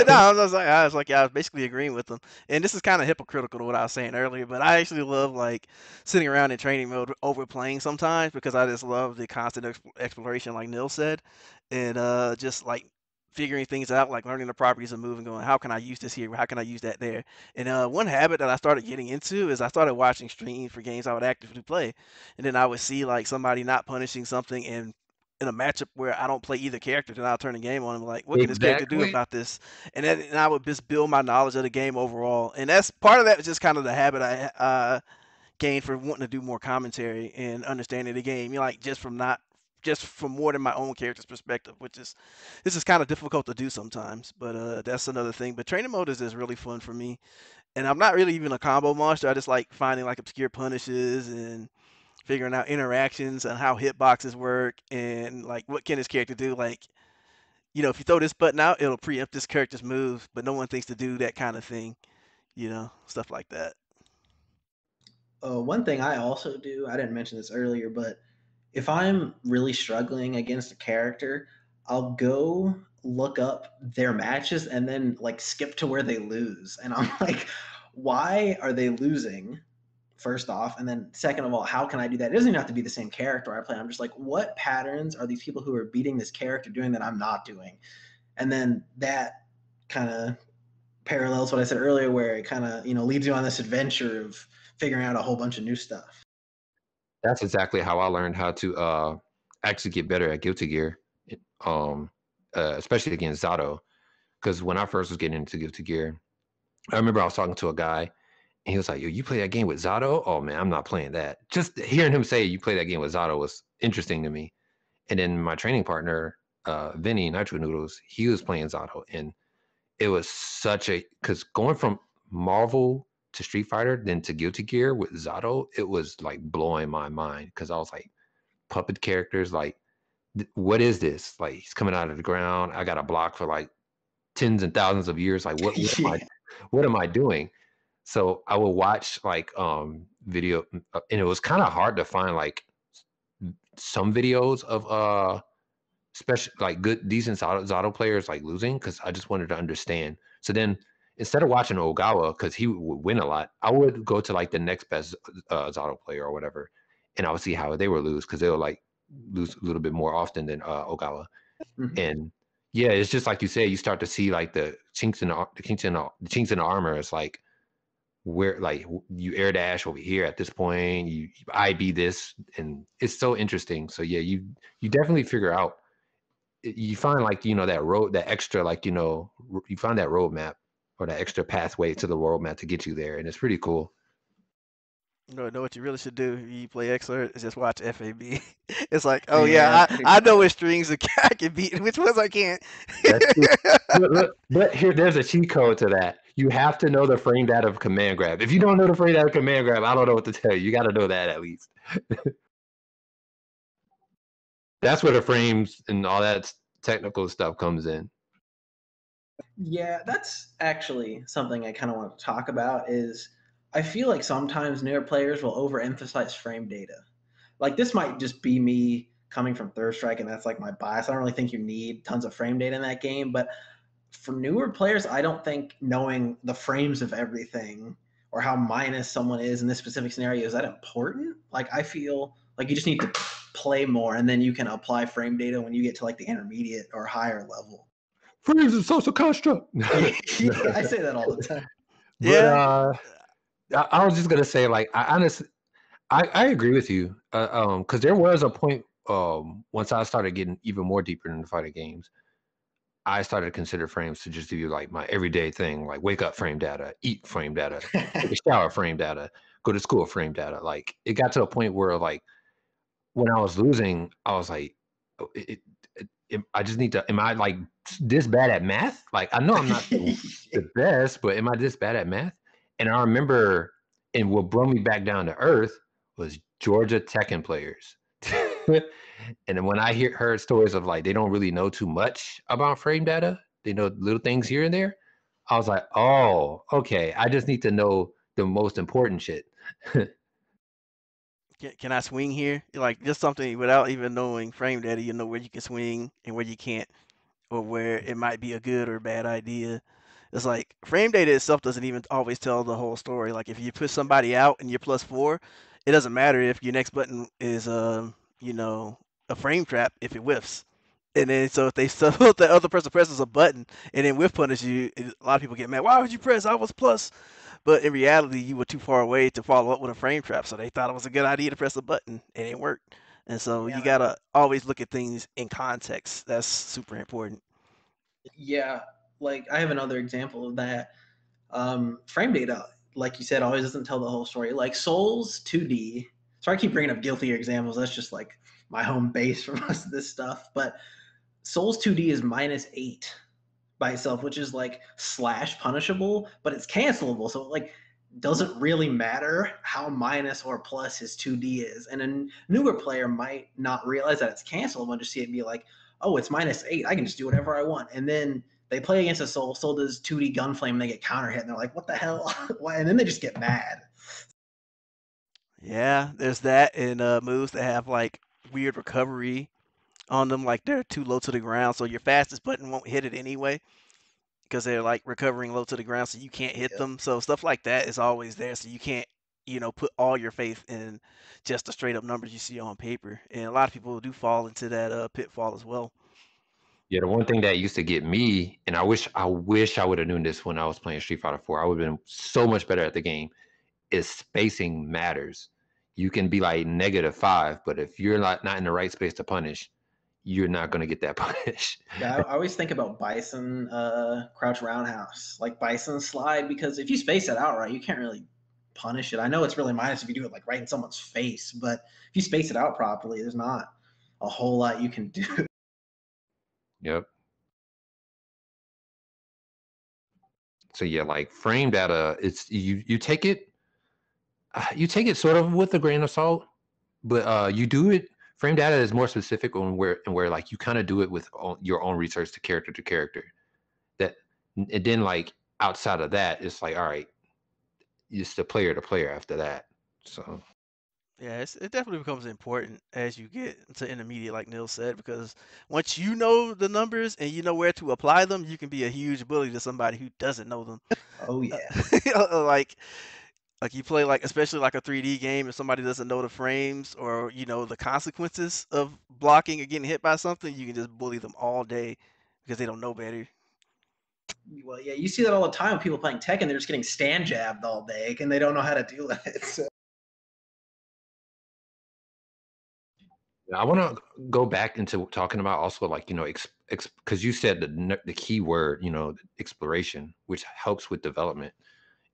No, I was basically agreeing with them. And this is kind of hypocritical to what I was saying earlier, but I actually love like sitting around in training mode over playing sometimes because I just love the constant exploration, like Neil said, and just like figuring things out, like learning the properties of move and going, how can I use this here? How can I use that there? And one habit that I started getting into is I started watching streams for games I would actively play, and then I would see like somebody not punishing something and in a matchup where I don't play either character, then I'll turn the game on and be like, what can this character do Exactly. about this? And I would just build my knowledge of the game overall. And that's part of that is just kind of the habit I gained for wanting to do more commentary and understanding the game. Like just from more than my own character's perspective, this is kind of difficult to do sometimes. But that's another thing. But training mode is just really fun for me. And I'm not really even a combo monster. I just like finding like obscure punishes and figuring out interactions and how hitboxes work and like what can this character do. Like, if you throw this button out, it'll preempt this character's move, but no one thinks to do that kind of thing, stuff like that. One thing I also do, I didn't mention this earlier, but if I'm really struggling against a character, I'll go look up their matches and then like skip to where they lose. And I'm like, why are they losing? First off, and then second of all, how can I do that? It doesn't even have to be the same character I play. I'm just like, what patterns are these people who are beating this character doing that I'm not doing? And then that kind of parallels what I said earlier, where it kind of leads you on this adventure of figuring out a whole bunch of new stuff. That's exactly how I learned how to actually get better at Guilty Gear, especially against Zato. Because when I first was getting into Guilty Gear, I remember I was talking to a guy, and he was like, "Yo, you play that game with Zato? Oh man, I'm not playing that." Just hearing him say you play that game with Zato was interesting to me. And then my training partner, Vinny Nitro Noodles, he was playing Zato, and it was such a because going from Marvel to Street Fighter, then to Guilty Gear with Zato, it was like blowing my mind because I was like puppet characters, like what is this? Like he's coming out of the ground. I got a block for like tens and thousands of years. Like Yeah. what am I doing? So I would watch like video, and it was kind of hard to find like some videos of special like good decent Zato players like losing because I just wanted to understand. So then instead of watching Ogawa because he would win a lot, I would go to like the next best Zato player or whatever, and I would see how they would lose because they would like lose a little bit more often than Ogawa. Mhm. And yeah, it's just like you said, you start to see like the chinks in the armor. It's like where like you air dash over here at this point, you IB this, and it's so interesting. So yeah, you definitely figure out you find like that road, that extra like you find that roadmap or that extra pathway to the roadmap to get you there, and it's pretty cool. Know what you really should do if you play Xrd is just watch FAB. It's like, oh Yeah, yeah, pretty I know much. which strings I can beat and which ones I can't. That's true. But here, there's a cheat code to that. You have to know the frame data of command grab. If you don't know the frame data of command grab, I don't know what to tell you. You got to know that at least. That's where the frames and all that technical stuff comes in. Yeah, that's actually something I kind of want to talk about is I feel like sometimes newer players will overemphasize frame data. Like this might just be me coming from Third Strike and that's like my bias. I don't really think you need tons of frame data in that game, but for newer players, I don't think knowing the frames of everything or how minus someone is in this specific scenario is that important. Like I feel like you just need to play more and then you can apply frame data when you get to like the intermediate or higher level. Frames is social construct. Yeah, I say that all the time. But Yeah, I was just gonna say, like, I honestly, I agree with you. Because there was a point, once I started getting even more deeper into fighting games, I started to consider frames to just do like my everyday thing, like wake up frame data, eat frame data, take a shower frame data, go to school frame data. Like it got to a point where like when I was losing, I was like, oh, I just need to. Am I like this bad at math? Like I know I'm not the best, but am I this bad at math? And I remember, and what brought me back down to earth was Georgia Tekken players. And then when I heard stories of like they don't really know too much about frame data, they know little things here and there. I was like, oh, okay. I just need to know the most important shit. can I swing here? Like just something without even knowing frame data, you know where you can swing and where you can't, or where it might be a good or bad idea. It's like frame data itself doesn't even always tell the whole story. Like if you push somebody out and you're +4, it doesn't matter if your next button is you know, a frame trap if it whiffs. And then so if they so if the other person presses a button and then whiff punish you, a lot of people get mad. Why would you press? I was plus. But in reality, you were too far away to follow up with a frame trap, so they thought it was a good idea to press a button, and it worked. And so Yeah, you gotta always look at things in context. That's super important. yeah. Like I have another example of that. Frame data, like you said, always doesn't tell the whole story. Like Souls 2D. So I keep bringing up guilty examples. That's just like my home base for most of this stuff. But Souls 2D is -8 by itself, which is like slash punishable, but it's cancelable. So like doesn't really matter how minus or plus his 2D is. And a newer player might not realize that it's cancelable and just see it and be like, oh, it's -8. I can just do whatever I want. And then they play against a Soul does 2D Gunflame, and they get counter hit, and they're like, what the hell? And then they just get mad. Yeah, there's that, and moves that have like weird recovery on them, like they're too low to the ground, so your fastest button won't hit it anyway because they're like recovering low to the ground, so you can't hit Yep. them. So stuff like that is always there, so you can't, put all your faith in just the straight up numbers you see on paper. And a lot of people do fall into that pitfall as well. Yeah, the one thing that used to get me, and I wish I would have known this when I was playing Street Fighter 4. I would have been so much better at the game. Is spacing matters. You can be like -5, but if you're not in the right space to punish, you're not going to get that punish. Yeah, I always think about Bison Crouch Roundhouse, like Bison Slide, because if you space it out right, you can't really punish it. I know it's really minus if you do it like right in someone's face, but if you space it out properly, there's not a whole lot you can do. Yep. So yeah, like frame data, it's you take it sort of with a grain of salt, but you do it. Frame data is more specific on where like you kind of do it with your own research to character. That and then like outside of that, it's like all right, it's the player to player after that. So Yeah, it definitely becomes important as you get to intermediate, like Neil said, because once you know the numbers and you know where to apply them, you can be a huge bully to somebody who doesn't know them. Oh Uh, yeah. like you play like especially like a 3D game, if somebody doesn't know the frames or the consequences of blocking or getting hit by something, you can just bully them all day because they don't know better. Well, yeah, you see that all the time. People playing Tekken, they're just getting stand jabbed all day, and they don't know how to deal with it. So. I want to go back into talking about also like because you said the key word exploration, which helps with development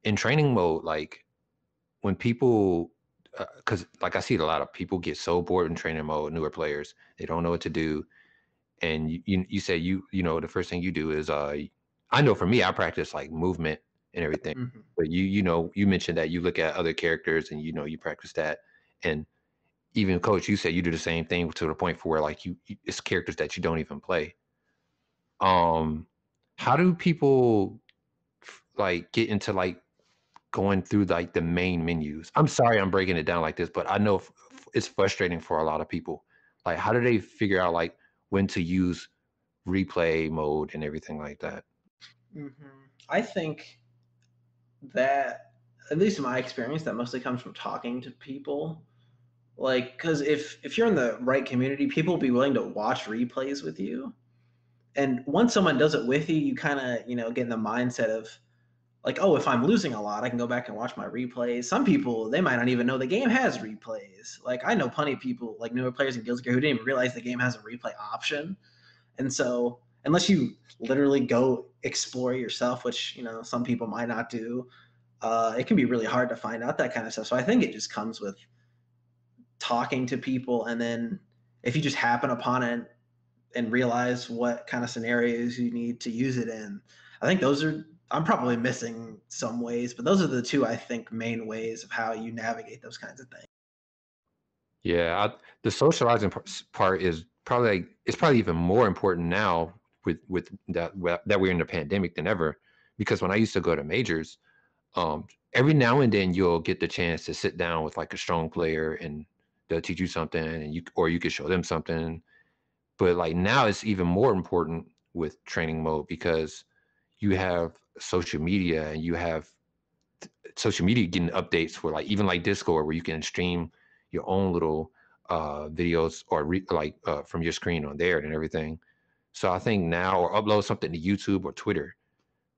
in training mode. Like when people, because like I see a lot of people get so bored in training mode, newer players, they don't know what to do, and you say the first thing you do is I know for me I practice like movement and everything, Mm-hmm. but you mentioned that you look at other characters and you practice that, and even coach, you said you do the same thing to the point for where like it's characters that you don't even play. Um, how do people like get into like going through like the main menus? I'm sorry, I'm breaking it down like this, but I know it's frustrating for a lot of people. Like, how do they figure out like when to use replay mode and everything like that? Mm-hmm. I think that, at least in my experience, that mostly comes from talking to people. Like, because if you're in the right community, people will be willing to watch replays with you. And once someone does it with you, you kind of get in the mindset of like, oh, if I'm losing a lot, I can go back and watch my replays. Some people, they might not even know the game has replays. Like I know plenty of people, like newer players in Guilds Gear, who didn't even realize the game has a replay option. And so, unless you literally go explore yourself, which some people might not do, it can be really hard to find out that kind of stuff. So I think it just comes with talking to people, and then if you just happen upon it and realize what kind of scenarios you need to use it in. I think those are, I'm probably missing some ways, but those are the two, I think, main ways of how you navigate those kinds of things. Yeah, the socializing part is probably like, it's probably even more important now with that we're in the pandemic than ever. Because when I used to go to majors, every now and then you'll get the chance to sit down with like a strong player and they'll teach you something, and you could show them something. But like now it's even more important with training mode because you have social media and you have social media getting updates for like even like Discord where you can stream your own little videos or from your screen on there and everything. So I think now, or upload something to YouTube or Twitter.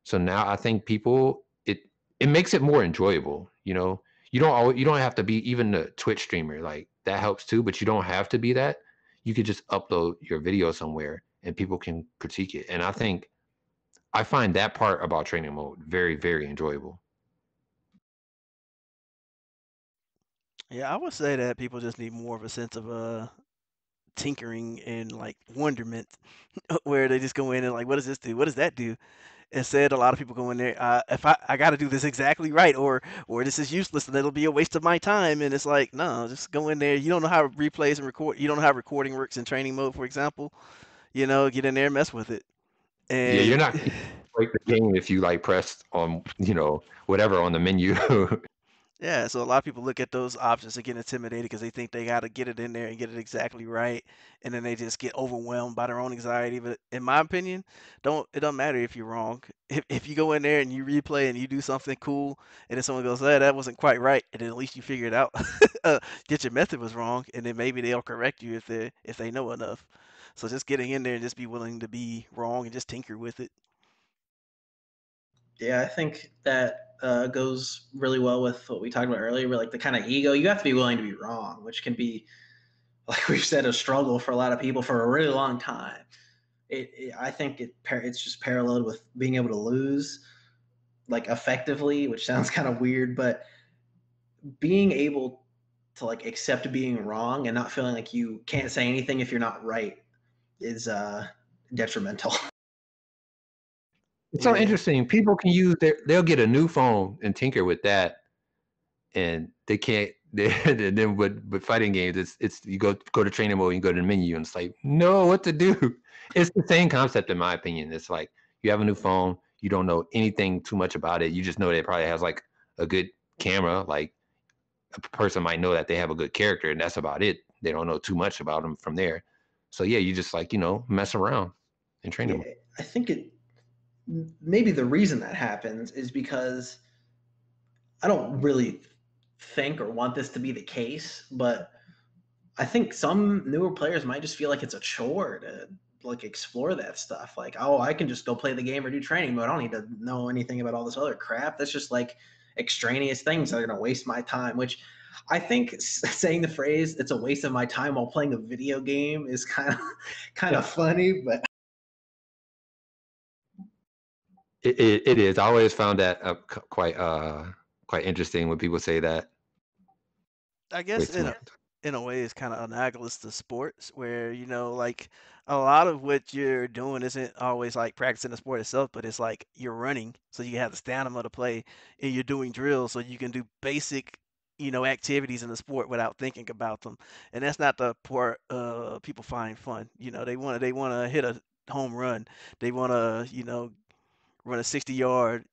So now I think people, it makes it more enjoyable. You don't have to be even a Twitch streamer, like that helps too, but you don't have to be that. You could just upload your video somewhere and people can critique it. And I find that part about training mode very, very enjoyable. Yeah, I would say that people just need more of a sense of tinkering and like wonderment, where they just go in and like, what does this do? What does that do? Instead, a lot of people go in there, if I got to do this exactly right, or this is useless and it'll be a waste of my time. And it's like, no, just go in there. You don't know how replays and record. You don't know how recording works in training mode, for example. Get in there and mess with it. Yeah, you're And not gonna break the game if you like pressed on, whatever on the menu. yeah, so a lot of people look at those options and get intimidated because they think they got to get it in there and get it exactly right, and then they just get overwhelmed by their own anxiety. But in my opinion, it don't matter if you're wrong. If you go in there and you replay and you do something cool, and then someone goes, "Hey, that wasn't quite right," and then at least you figured out get your method was wrong, and then maybe they'll correct you if they know enough. So just getting in there and just be willing to be wrong and just tinker with it. Yeah, I think that goes really well with what we talked about earlier, where like the kind of ego, you have to be willing to be wrong, which can be like we've said, a struggle for a lot of people for a really long time. I think it's just paralleled with being able to lose like effectively, which sounds kind of weird, but being able to like accept being wrong and not feeling like you can't say anything if you're not right is detrimental. It's so Yeah. interesting. People can they'll get a new phone and tinker with that, and they can't. And then with fighting games, it's you go to training mode, you go to the menu, and it's like, no, what to do. It's the same concept in my opinion. It's like you have a new phone, you don't know anything too much about it. You just know that it probably has like a good camera. Like a person might know that they have a good character, and that's about it. They don't know too much about them from there. So yeah, you just like mess around and train Yeah, them. I think maybe the reason that happens is because I don't really think or want this to be the case, but I think some newer players might just feel like it's a chore to like explore that stuff. Like, oh, I can just go play the game or do training, but I don't need to know anything about all this other crap. That's just like extraneous things that are going to waste my time. Which I think saying the phrase "it's a waste of my time" while playing a video game is kind of funny, but It is. I always found that quite interesting when people say that. I guess Waste too much. in a way it's kind of analogous to sports where like a lot of what you're doing isn't always like practicing the sport itself, but it's like you're running so you have the stamina to play, and you're doing drills so you can do basic activities in the sport without thinking about them. And that's not the part people find fun. They want to hit a home run. They want to run a 60-yard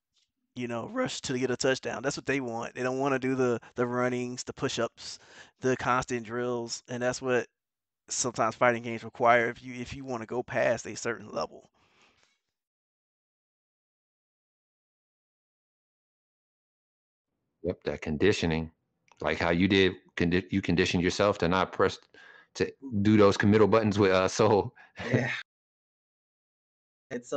rush to get a touchdown. That's what they want. They don't want to do the runnings, the push-ups, the constant drills, and that's what sometimes fighting games require if you want to go past a certain level. Yep, that conditioning, like how you did, you conditioned yourself to not press to do those committal buttons with soul. yeah, it's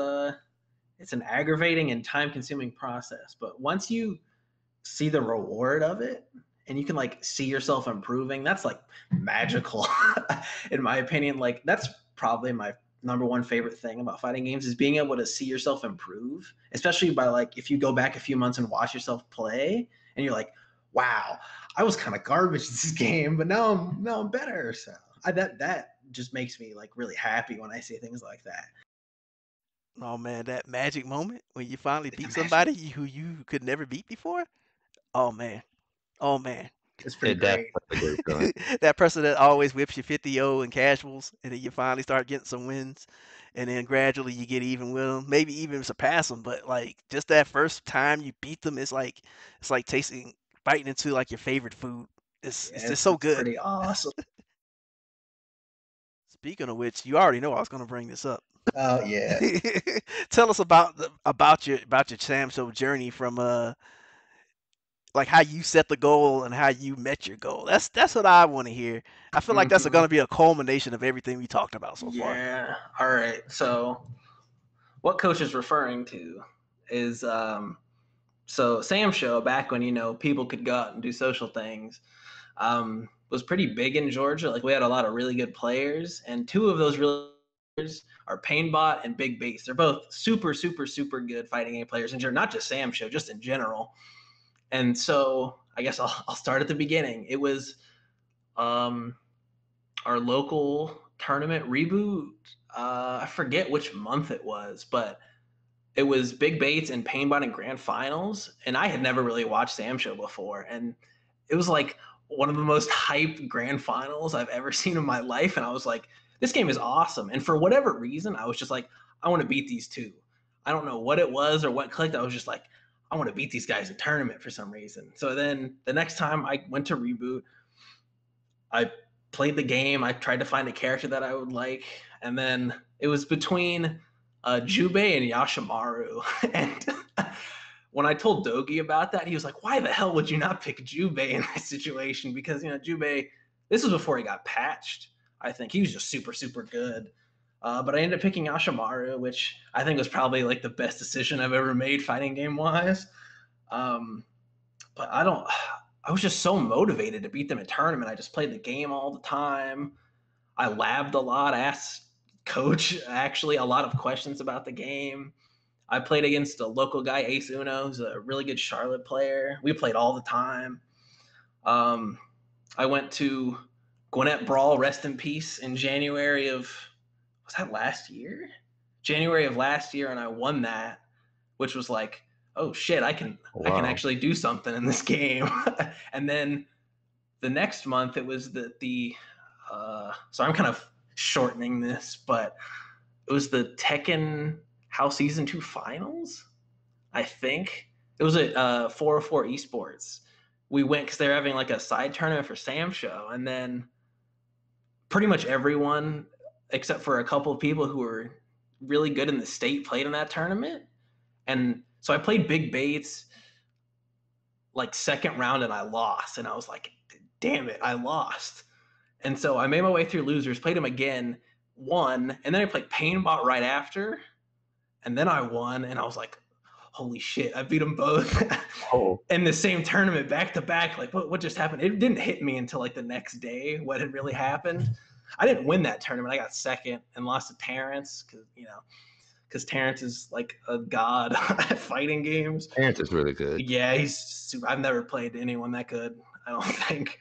it's an aggravating and time consuming process. But once you see the reward of it and you can like see yourself improving, that's like magical in my opinion. Like that's probably my number one favorite thing about fighting games is being able to see yourself improve, especially by like if you go back a few months and watch yourself play and you're like, wow, I was kind of garbage in this game, but now I'm better. So that just makes me like really happy when I see things like that. Oh man, that magic moment when you finally It's a beat magic. somebody who you could never beat before. Oh man. Oh man. It's pretty That's great. a great feeling. That person that always whips you 50-0 in casuals, and then you finally start getting some wins, and then gradually you get even with them, maybe even surpass them. But like just that first time you beat them, it's like tasting biting into like your favorite food. It's Yeah, just so it's good. pretty awesome. Speaking of which, you already know I was gonna bring this up. Oh yeah. Tell us about your Sam Show journey from like how you set the goal and how you met your goal. That's what I want to hear. I feel like that's Mhm. going to be a culmination of everything we talked about so far. Yeah. All right. So what coach is referring to is so Sam Show back when people could go out and do social things was pretty big in Georgia. Like we had a lot of really good players, and two of those really players are Painbot and Big Bass. They're both super super super good fighting game players in Georgia, not just Sam Show, just in general. And so I guess I'll start at the beginning. It was um, our local tournament reboot. I forget which month it was, but it was Big Bates and Painbot in grand finals. And I had never really watched Sam Show before. And it was like one of the most hyped grand finals I've ever seen in my life. And I was like, this game is awesome. And for whatever reason, I was just like, I want to beat these two. I don't know what it was or what clicked. I was just like, I want to beat these guys in tournament for some reason. So then the next time I went to reboot, I played the game. I tried to find a character that I would like, and then it was between Jubei and Yashimaru. And when I told Dogi about that, he was like, "Why the hell would you not pick Jubei in this situation?" Because Jubei, this was before he got patched. I think he was just super super good. But I ended up picking Yashimaru, which I think was probably like the best decision I've ever made fighting game wise. Um, but I was just so motivated to beat them in tournament. I just played the game all the time. I labbed a lot. I asked coach actually a lot of questions about the game. I played against a local guy, Ace Uno, who's a really good Charlotte player. We played all the time. I went to Gwinnett Brawl, rest in peace, in January of, was that last year? January of last year, and I won that, which was like, oh shit, I can actually do something in this game. And then the next month, it was so I'm kind of shortening this, but it was the Tekken House Season 2 Finals, I think. It was at 404 Esports. We went because they were having like a side tournament for Sam Show, and then pretty much everyone, except for a couple of people who were really good in the state, played in that tournament. And so I played Big Bates like second round and I lost. And I was like, damn it, I lost. And so I made my way through losers, played him again, won, and then I played Painbot right after, and then I won, and I was like, holy shit, I beat them both in the same tournament back to back. Like, what just happened? It didn't hit me until like the next day what had really happened. I didn't win that tournament. I got second and lost to Terrence because Terrence is like a god at fighting games. Terrence is really good. Yeah, he's super. I've never played anyone that good, I don't think.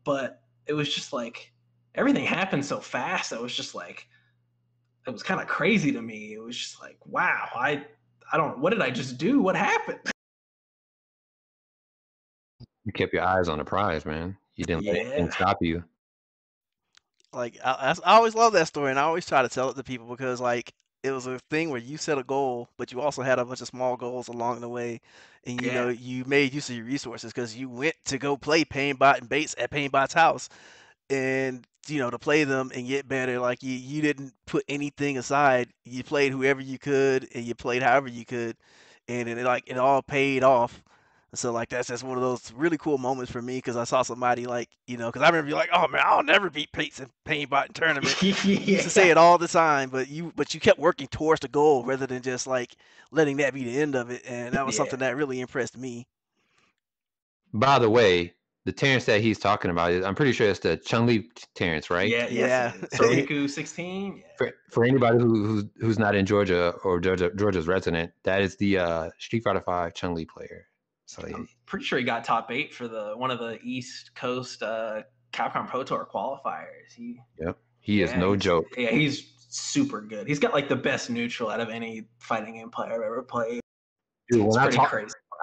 But it was just like everything happened so fast. I was just like, it was kind of crazy to me. It was just like, wow, I don't, what did I just do? What happened? You kept your eyes on the prize, man. You didn't let anything stop you. Like I always love that story, and I always try to tell it to people because like it was a thing where you set a goal, but you also had a bunch of small goals along the way, and you know you made use of your resources because you went to go play Painbot and Bates at Painbot's house, and you know to play them and get better. Like you didn't put anything aside. You played whoever you could, and you played however you could, and it all paid off. So like that's just one of those really cool moments for me because I saw somebody like because I remember you like, oh man, I'll never beat Pates in Painbot tournament. You used to say it all the time, but you kept working towards the goal rather than just like letting that be the end of it, and that was something that really impressed me. By the way, the Terrence that he's talking about, I'm pretty sure it's the Chun-Li Terrence, right? Yeah. Soniku 16. For anybody who's not in Georgia or Georgia's resident, that is the Street Fighter V Chun-Li player. So I'm pretty sure he got top 8 for one of the East Coast Capcom Pro Tour qualifiers. He is no joke. Yeah, he's super good. He's got like the best neutral out of any fighting game player I've ever played. Dude, when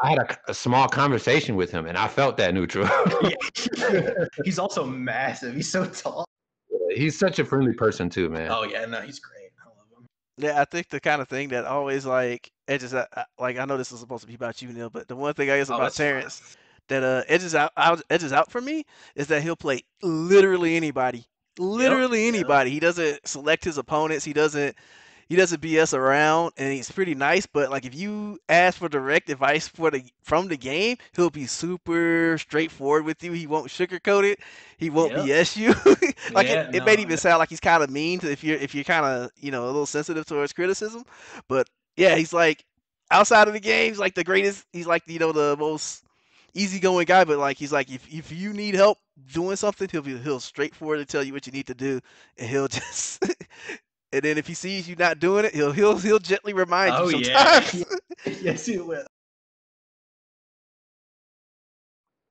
I had a small conversation with him, and I felt that neutral. He's also massive. He's so tall. He's such a friendly person too, man. Oh yeah, no, he's great. I love him. Yeah, I think the kind of thing that always like edges out, like I know this is supposed to be about you, Neil, but the one thing I guess about Terrence that edges out for me is that he'll play literally anybody. Literally anybody. He doesn't select his opponents. He doesn't BS around, and he's pretty nice. But like if you ask for direct advice from the game, he'll be super straightforward with you. He won't sugarcoat it. He won't BS you. Like it may even sound like he's kind of mean if you're kind of a little sensitive towards criticism. But yeah, he's like outside of the game, he's like the greatest. He's like the most easygoing guy. But like he's like if you need help doing something, he'll straightforward to tell you what you need to do, and he'll just. And then if he sees you not doing it, he'll gently remind you sometimes. Yes, he will.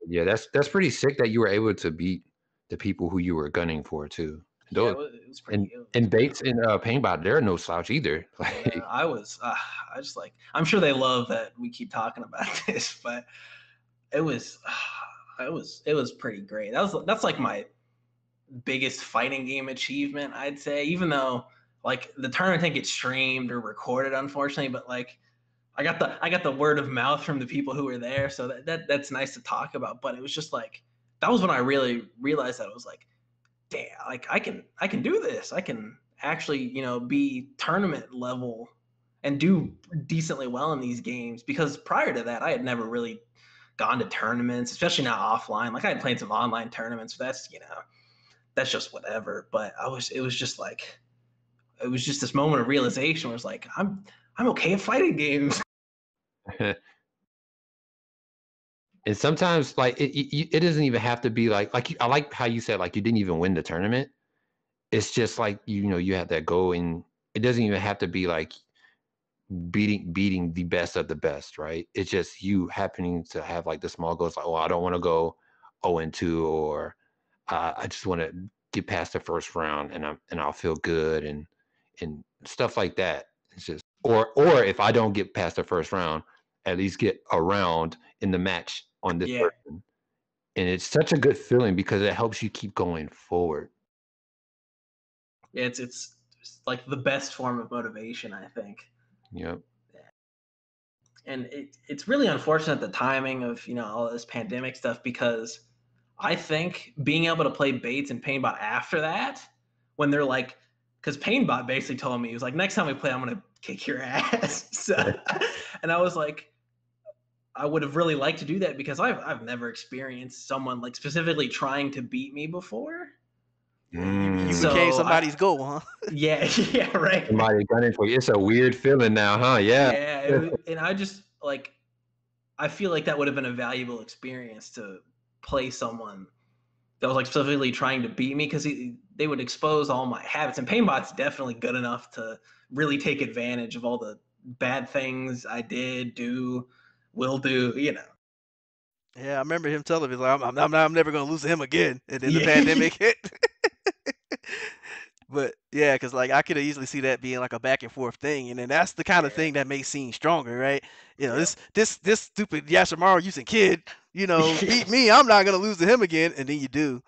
Yeah, that's pretty sick that you were able to beat the people who you were gunning for too. It was pretty good. And Bates and Painbot, they're no slouch either. I'm sure they love that we keep talking about this, but it was pretty great. That's like my biggest fighting game achievement, I'd say, even though like the tournament didn't get streamed or recorded, unfortunately, but like I got the word of mouth from the people who were there, so that's nice to talk about. But it was just like that was when I really realized that it was like, damn, like I can do this. I can actually be tournament level and do decently well in these games, because prior to that I had never really gone to tournaments, especially not offline. Like I had played some online tournaments, but that's just whatever. But it was just this moment of realization where it's like, I'm okay at fighting games. And sometimes like it doesn't even have to be like I like how you said like you didn't even win the tournament. it's just like you have that goal, and it doesn't even have to be like beating the best of the best, right? It's just you happening to have like the small goals, like, oh, I don't want to go 0-2, or I just want to get past the first round, and I'll feel good, and stuff like that. It's just, or if I don't get past the first round, at least get a round in the match on this Yeah. person. And it's such a good feeling because it helps you keep going forward. Yeah, it's like the best form of motivation, I think. Yep. And it's really unfortunate the timing of all this pandemic stuff, because I think being able to play Bates and Painbot after that, when they're like, because Painbot basically told me, he was like, next time we play, I'm gonna kick your ass. So, and I was like, I would have really liked to do that, because I've never experienced someone like specifically trying to beat me before. Yeah, you Mm. became So somebody's goal, huh? yeah, yeah, right. Somebody gunning for you. It's a weird feeling now, huh? Yeah. Yeah, and I just like, I feel like that would have been a valuable experience to play someone that was like specifically trying to beat me, because they would expose all my habits. And Painbot's definitely good enough to really take advantage of all the bad things I will do. Yeah, I remember him telling me, like, I'm never gonna lose to him again. And then the Yeah. pandemic hit. But yeah, because like I could easily see that being like a back and forth thing, and then that's the kind of Yeah. thing that makes scenes stronger, right? Yep. This stupid Yashimaru using kid, beat me. I'm not gonna lose to him again, and then you do,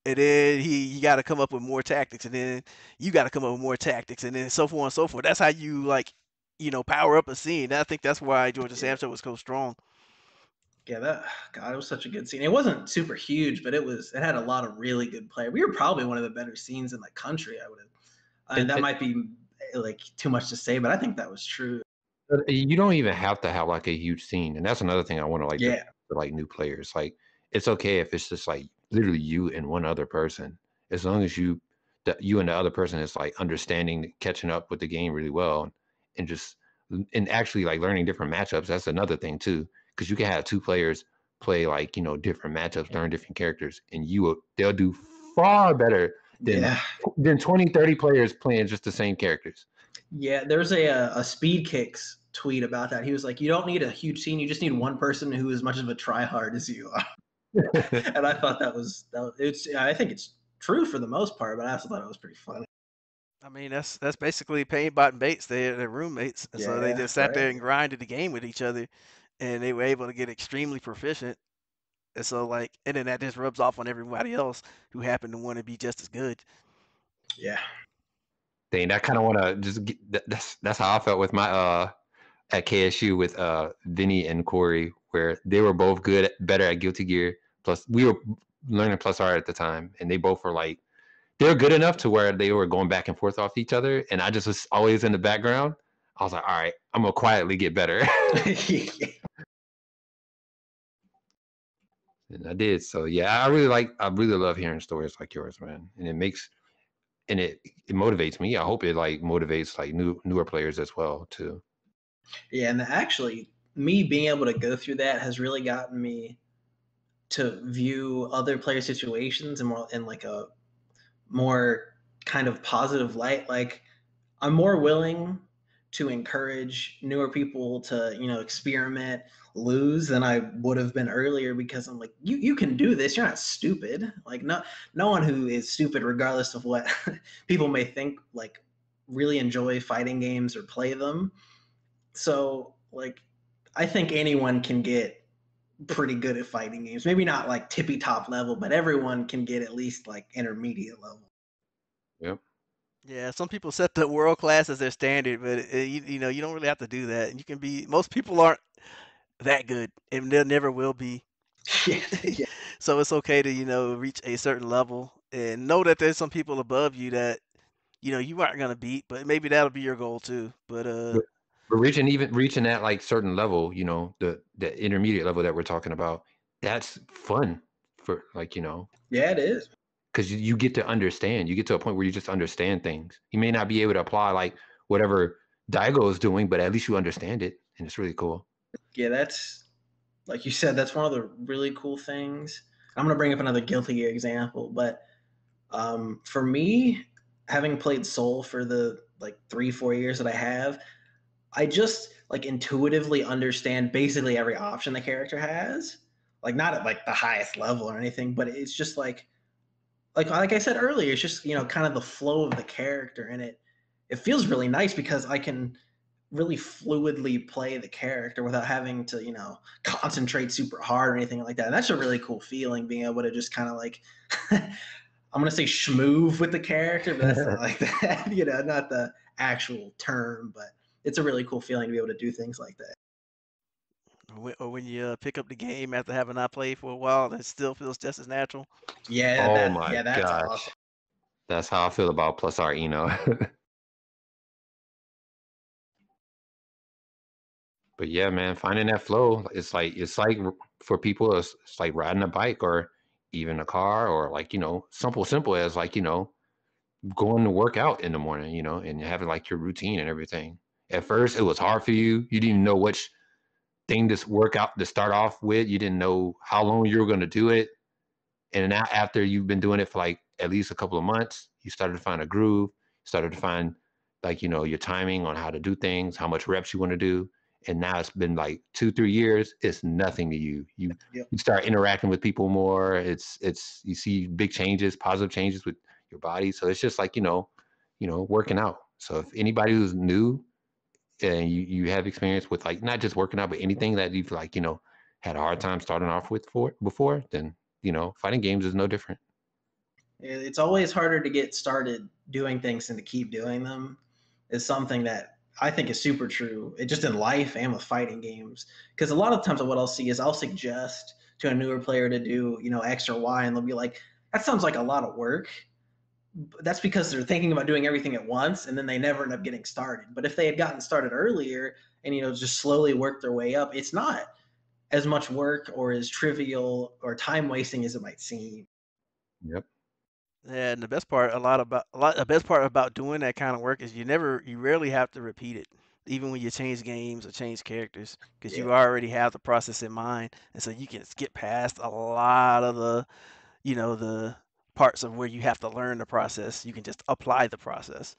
and then you got to come up with more tactics, and then you got to come up with more tactics, and then so forth and so forth. That's how you like, power up a scene. And I think that's why Georgia Yeah. Samson was so strong. Yeah, God, it was such a good scene. It wasn't super huge, but it had a lot of really good play. We were probably one of the better scenes in the country. And that might be like too much to say, but I think that was true. You don't even have to have like a huge scene, and that's another thing I want to like Yeah. for like new players. Like, it's okay if it's just like literally you and one other person, as long as you and the other person is like understanding, catching up with the game really well, and just and actually like learning different matchups. That's another thing too, because you can have two players play like different matchups, learn different characters, and they'll do far better Yeah. than 20, 30 players playing just the same characters. Yeah, there's a Speed Kicks tweet about that. He was like, you don't need a huge scene, you just need one person who is as much of a tryhard as you are. And I thought I think it's true for the most part, but I also thought it was pretty funny. I mean, that's basically Painbot and Bates. They're roommates, and so they Yeah, just sat there right. and grinded the game with each other, and they were able to get extremely proficient. And so, like, and then that just rubs off on everybody else who happened to want to be just as good. Yeah. Thing. I kind of want to just get that's how I felt with my at KSU with Vinny and Corey, where they were both better at Guilty Gear. Plus, we were learning Plus R at the time, and they both were like they were good enough to where they were going back and forth off each other, and I just was always in the background. I was like, all right, I'm gonna quietly get better, and I did. So yeah, I really love hearing stories like yours, man, and it motivates me. I hope it like motivates like newer players as well too. Yeah, and actually, me being able to go through that has really gotten me to view other player situations in like a more kind of positive light. Like, I'm more willing to encourage newer people to, experiment, lose than I would have been earlier, because I'm like, you can do this. You're not stupid. Like, no one who is stupid, regardless of what people may think, like, really enjoy fighting games or play them. So, like, I think anyone can get pretty good at fighting games. Maybe not like tippy top level, but everyone can get at least like intermediate level. Yep. Yeah, some people set the world class as their standard, but you don't really have to do that. You can be. Most people aren't that good, and they never will be. Yeah, yeah, So it's okay to reach a certain level and know that there's some people above you that you aren't gonna beat, but maybe that'll be your goal too. But But reaching that like certain level, the intermediate level that we're talking about, that's fun for like, yeah, it is. because you get to understand. You get to a point where you just understand things. You may not be able to apply like whatever Daigo is doing, but at least you understand it, and it's really cool. Yeah, that's like you said. That's one of the really cool things. I'm gonna bring up another Guilty Gear example, but for me, having played Soul for the like 3-4 years that I have, I just like intuitively understand basically every option the character has. Like not at like the highest level or anything, but it's just like I said earlier, it's just kind of the flow of the character, and it feels really nice because I can really fluidly play the character without having to concentrate super hard or anything like that. And that's a really cool feeling, being able to just kind of like I'm gonna say schmoove with the character, but that's not like that, not the actual term, but it's a really cool feeling to be able to do things like that. Or when you pick up the game after having not played for a while, it still feels just as natural. Yeah, Oh my that's awesome. gosh. That's how I feel about Plus Art, But yeah, man, finding that flow, it's like for people, it's like riding a bike or even a car or like, simple as like, going to work out in the morning, and having like your routine and everything. At first, it was hard for you. You didn't even know which thing to work out to start off with. You didn't know how long you were going to do it. And now after you've been doing it for like at least a couple of months, you started to find a groove, started to find like, your timing on how to do things, how much reps you want to do. And now it's been like 2-3 years. It's nothing to you. You Yep. you start interacting with people more. It's you see big changes, positive changes with your body. So it's just like, working out. So if anybody who's new and you have experience with like not just working out, but anything that you've like, had a hard time starting off with for before, then fighting games is no different. It's always harder to get started doing things than to keep doing them, is something that I think is super true. It just in life and with fighting games. Because a lot of times what I'll see is I'll suggest to a newer player to do, X or Y, and they'll be like, that sounds like a lot of work. That's because they're thinking about doing everything at once and then they never end up getting started. But if they had gotten started earlier and just slowly worked their way up, it's not as much work or as trivial or time wasting as it might seem. Yep. Yeah, and the best part about doing that kind of work is you rarely have to repeat it, even when you change games or change characters, because Yeah. you already have the process in mind, and so you can skip past a lot of the parts of where you have to learn the process. You can just apply the process.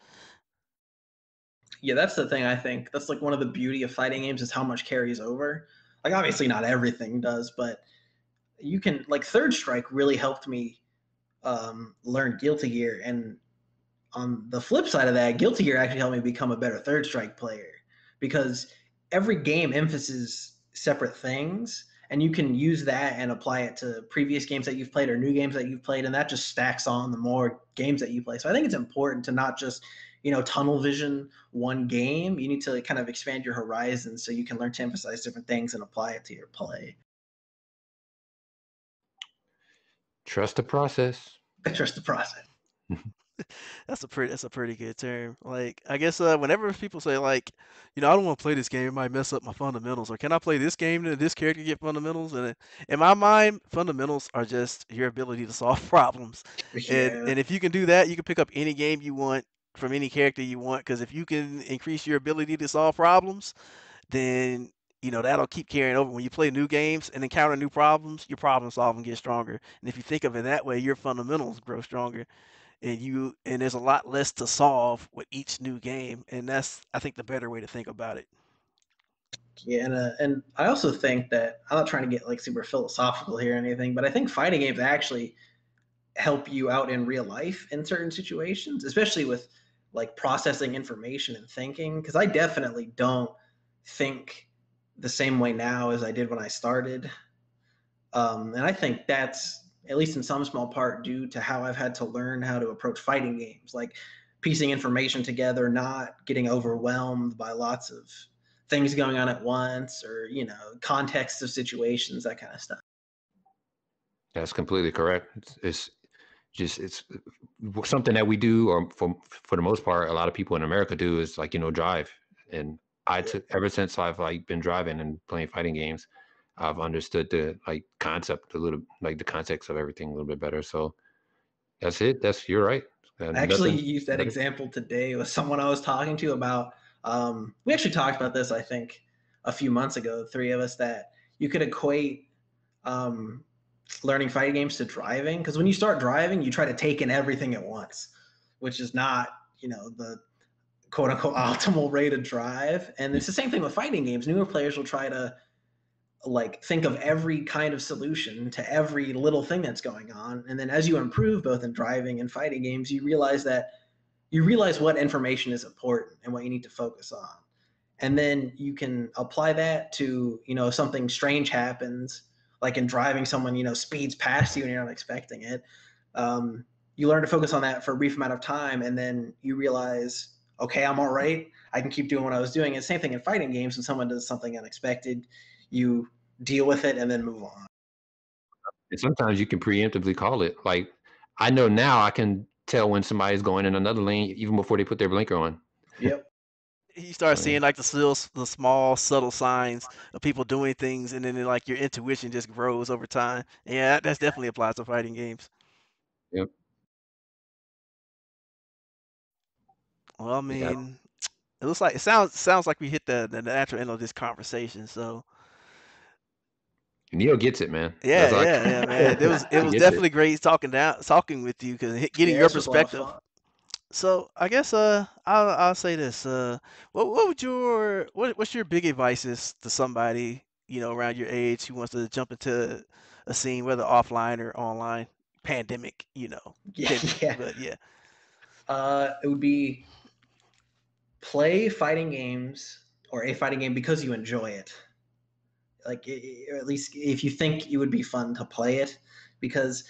Yeah, that's the thing. I think that's like one of the beauty of fighting games is how much carries over. Like obviously not everything does, but you can like Third Strike really helped me learn Guilty Gear, and on the flip side of that, Guilty Gear actually helped me become a better Third Strike player because every game emphasizes separate things, and you can use that and apply it to previous games that you've played or new games that you've played, and that just stacks on the more games that you play. So I think it's important to not just tunnel vision one game. You need to kind of expand your horizons so you can learn to emphasize different things and apply it to your play. Trust the process. Trust the process. That's a pretty good term. Like I guess whenever people say like, I don't want to play this game, it might mess up my fundamentals, or can I play this game and this character get fundamentals? And in my mind, fundamentals are just your ability to solve problems. And Yeah. and if you can do that, you can pick up any game you want from any character you want. Because if you can increase your ability to solve problems, then that'll keep carrying over. When you play new games and encounter new problems, your problem solving gets stronger. And if you think of it that way, your fundamentals grow stronger, and there's a lot less to solve with each new game, and that's, I think, the better way to think about it. Yeah, and I also think that I'm not trying to get like super philosophical here or anything, but I think fighting games actually help you out in real life in certain situations, especially with like processing information and thinking. Because I definitely don't think the same way now as I did when I started, and I think that's at least in some small part due to how I've had to learn how to approach fighting games, like piecing information together, not getting overwhelmed by lots of things going on at once, or context of situations, that kind of stuff. That's completely correct. It's something that we do, or for the most part, a lot of people in America do is like drive. And I Yeah. took ever since I've like been driving and playing fighting games, I've understood the like concept a little, like the context of everything a little bit better. So that's it. You're right. I actually Nothing used that better. example today with someone I was talking to about. We actually talked about this, I think, a few months ago, the three of us, that you could equate um, learning fighting games to driving. Because when you start driving, you try to take in everything at once. which is not, the quote unquote optimal rate of drive. And it's the same thing with fighting games. Newer players will try to like think of every kind of solution to every little thing that's going on. And then as you improve both in driving and fighting games, you realize what information is important and what you need to focus on. And then you can apply that to, if something strange happens, like in driving, someone, speeds past you and you're not expecting it. You learn to focus on that for a brief amount of time, and then you realize, okay, I'm all right. I can keep doing what I was doing. And same thing in fighting games. When someone does something unexpected, you deal with it and then move on. And sometimes you can preemptively call it. Like, I know now I can tell when somebody's going in another lane even before they put their blinker on. Yep. You start So, seeing like the small subtle signs of people doing things, and then like your intuition just grows over time. Yeah, that's definitely applies to fighting games. yep. Well, I Yeah. mean, it sounds like we hit the natural end of this conversation. So Neil gets it, man. yeah, That's like yeah, man. It was he gets definitely great talking with you, because getting Yeah, your this was a lot of perspective. fun. So I guess I'll say this. What would what's your big advices to somebody around your age who wants to jump into a scene, whether offline or online? Pandemic, Yeah, pending, yeah. but yeah. It would be play fighting games or a fighting game because you enjoy it. Like, or at least if you think it would be fun to play it, because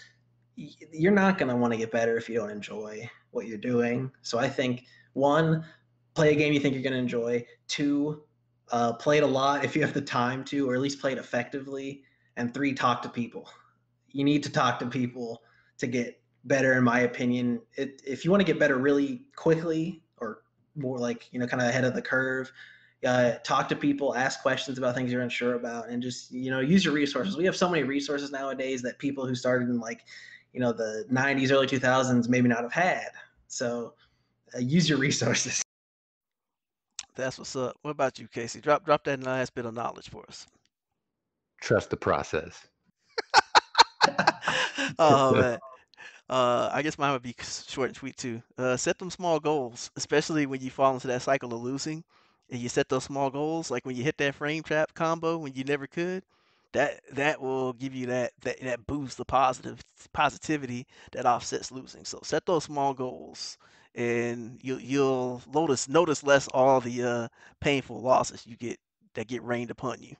you're not going to want to get better if you don't enjoy what you're doing. So I think, one, play a game you think you're going to enjoy. Two, play it a lot if you have the time to, or at least play it effectively. And three, talk to people. You need to talk to people to get better, in my opinion. If you want to get better really quickly, or more like, kind of ahead of the curve, talk to people, ask questions about things you're unsure about, and just, use your resources. We have so many resources nowadays that people who started in like, the 90s, early 2000s maybe not have had. So use your resources. That's what's up. What about you, Casey? Drop that last bit of knowledge for us. trust the process. Oh man. I guess mine would be short and sweet too. Set them small goals, especially when you fall into that cycle of losing, and you set those small goals. Like when you hit that frame trap combo when you never could, that will give you that boost, the positivity that offsets losing. So set those small goals, and you'll notice less all the painful losses you get that get rained upon you.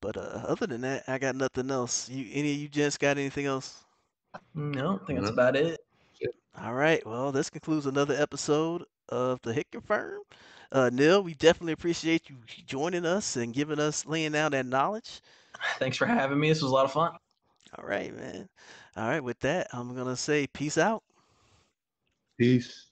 But other than that, I got nothing else. Any of you gents got anything else? No, I think that's No. about it. All right. Well, this concludes another episode of the Hit Confirm. Neil, we definitely appreciate you joining us and laying down that knowledge. Thanks for having me. This was a lot of fun. All right, man. All right. With that, I'm gonna say peace out. Peace.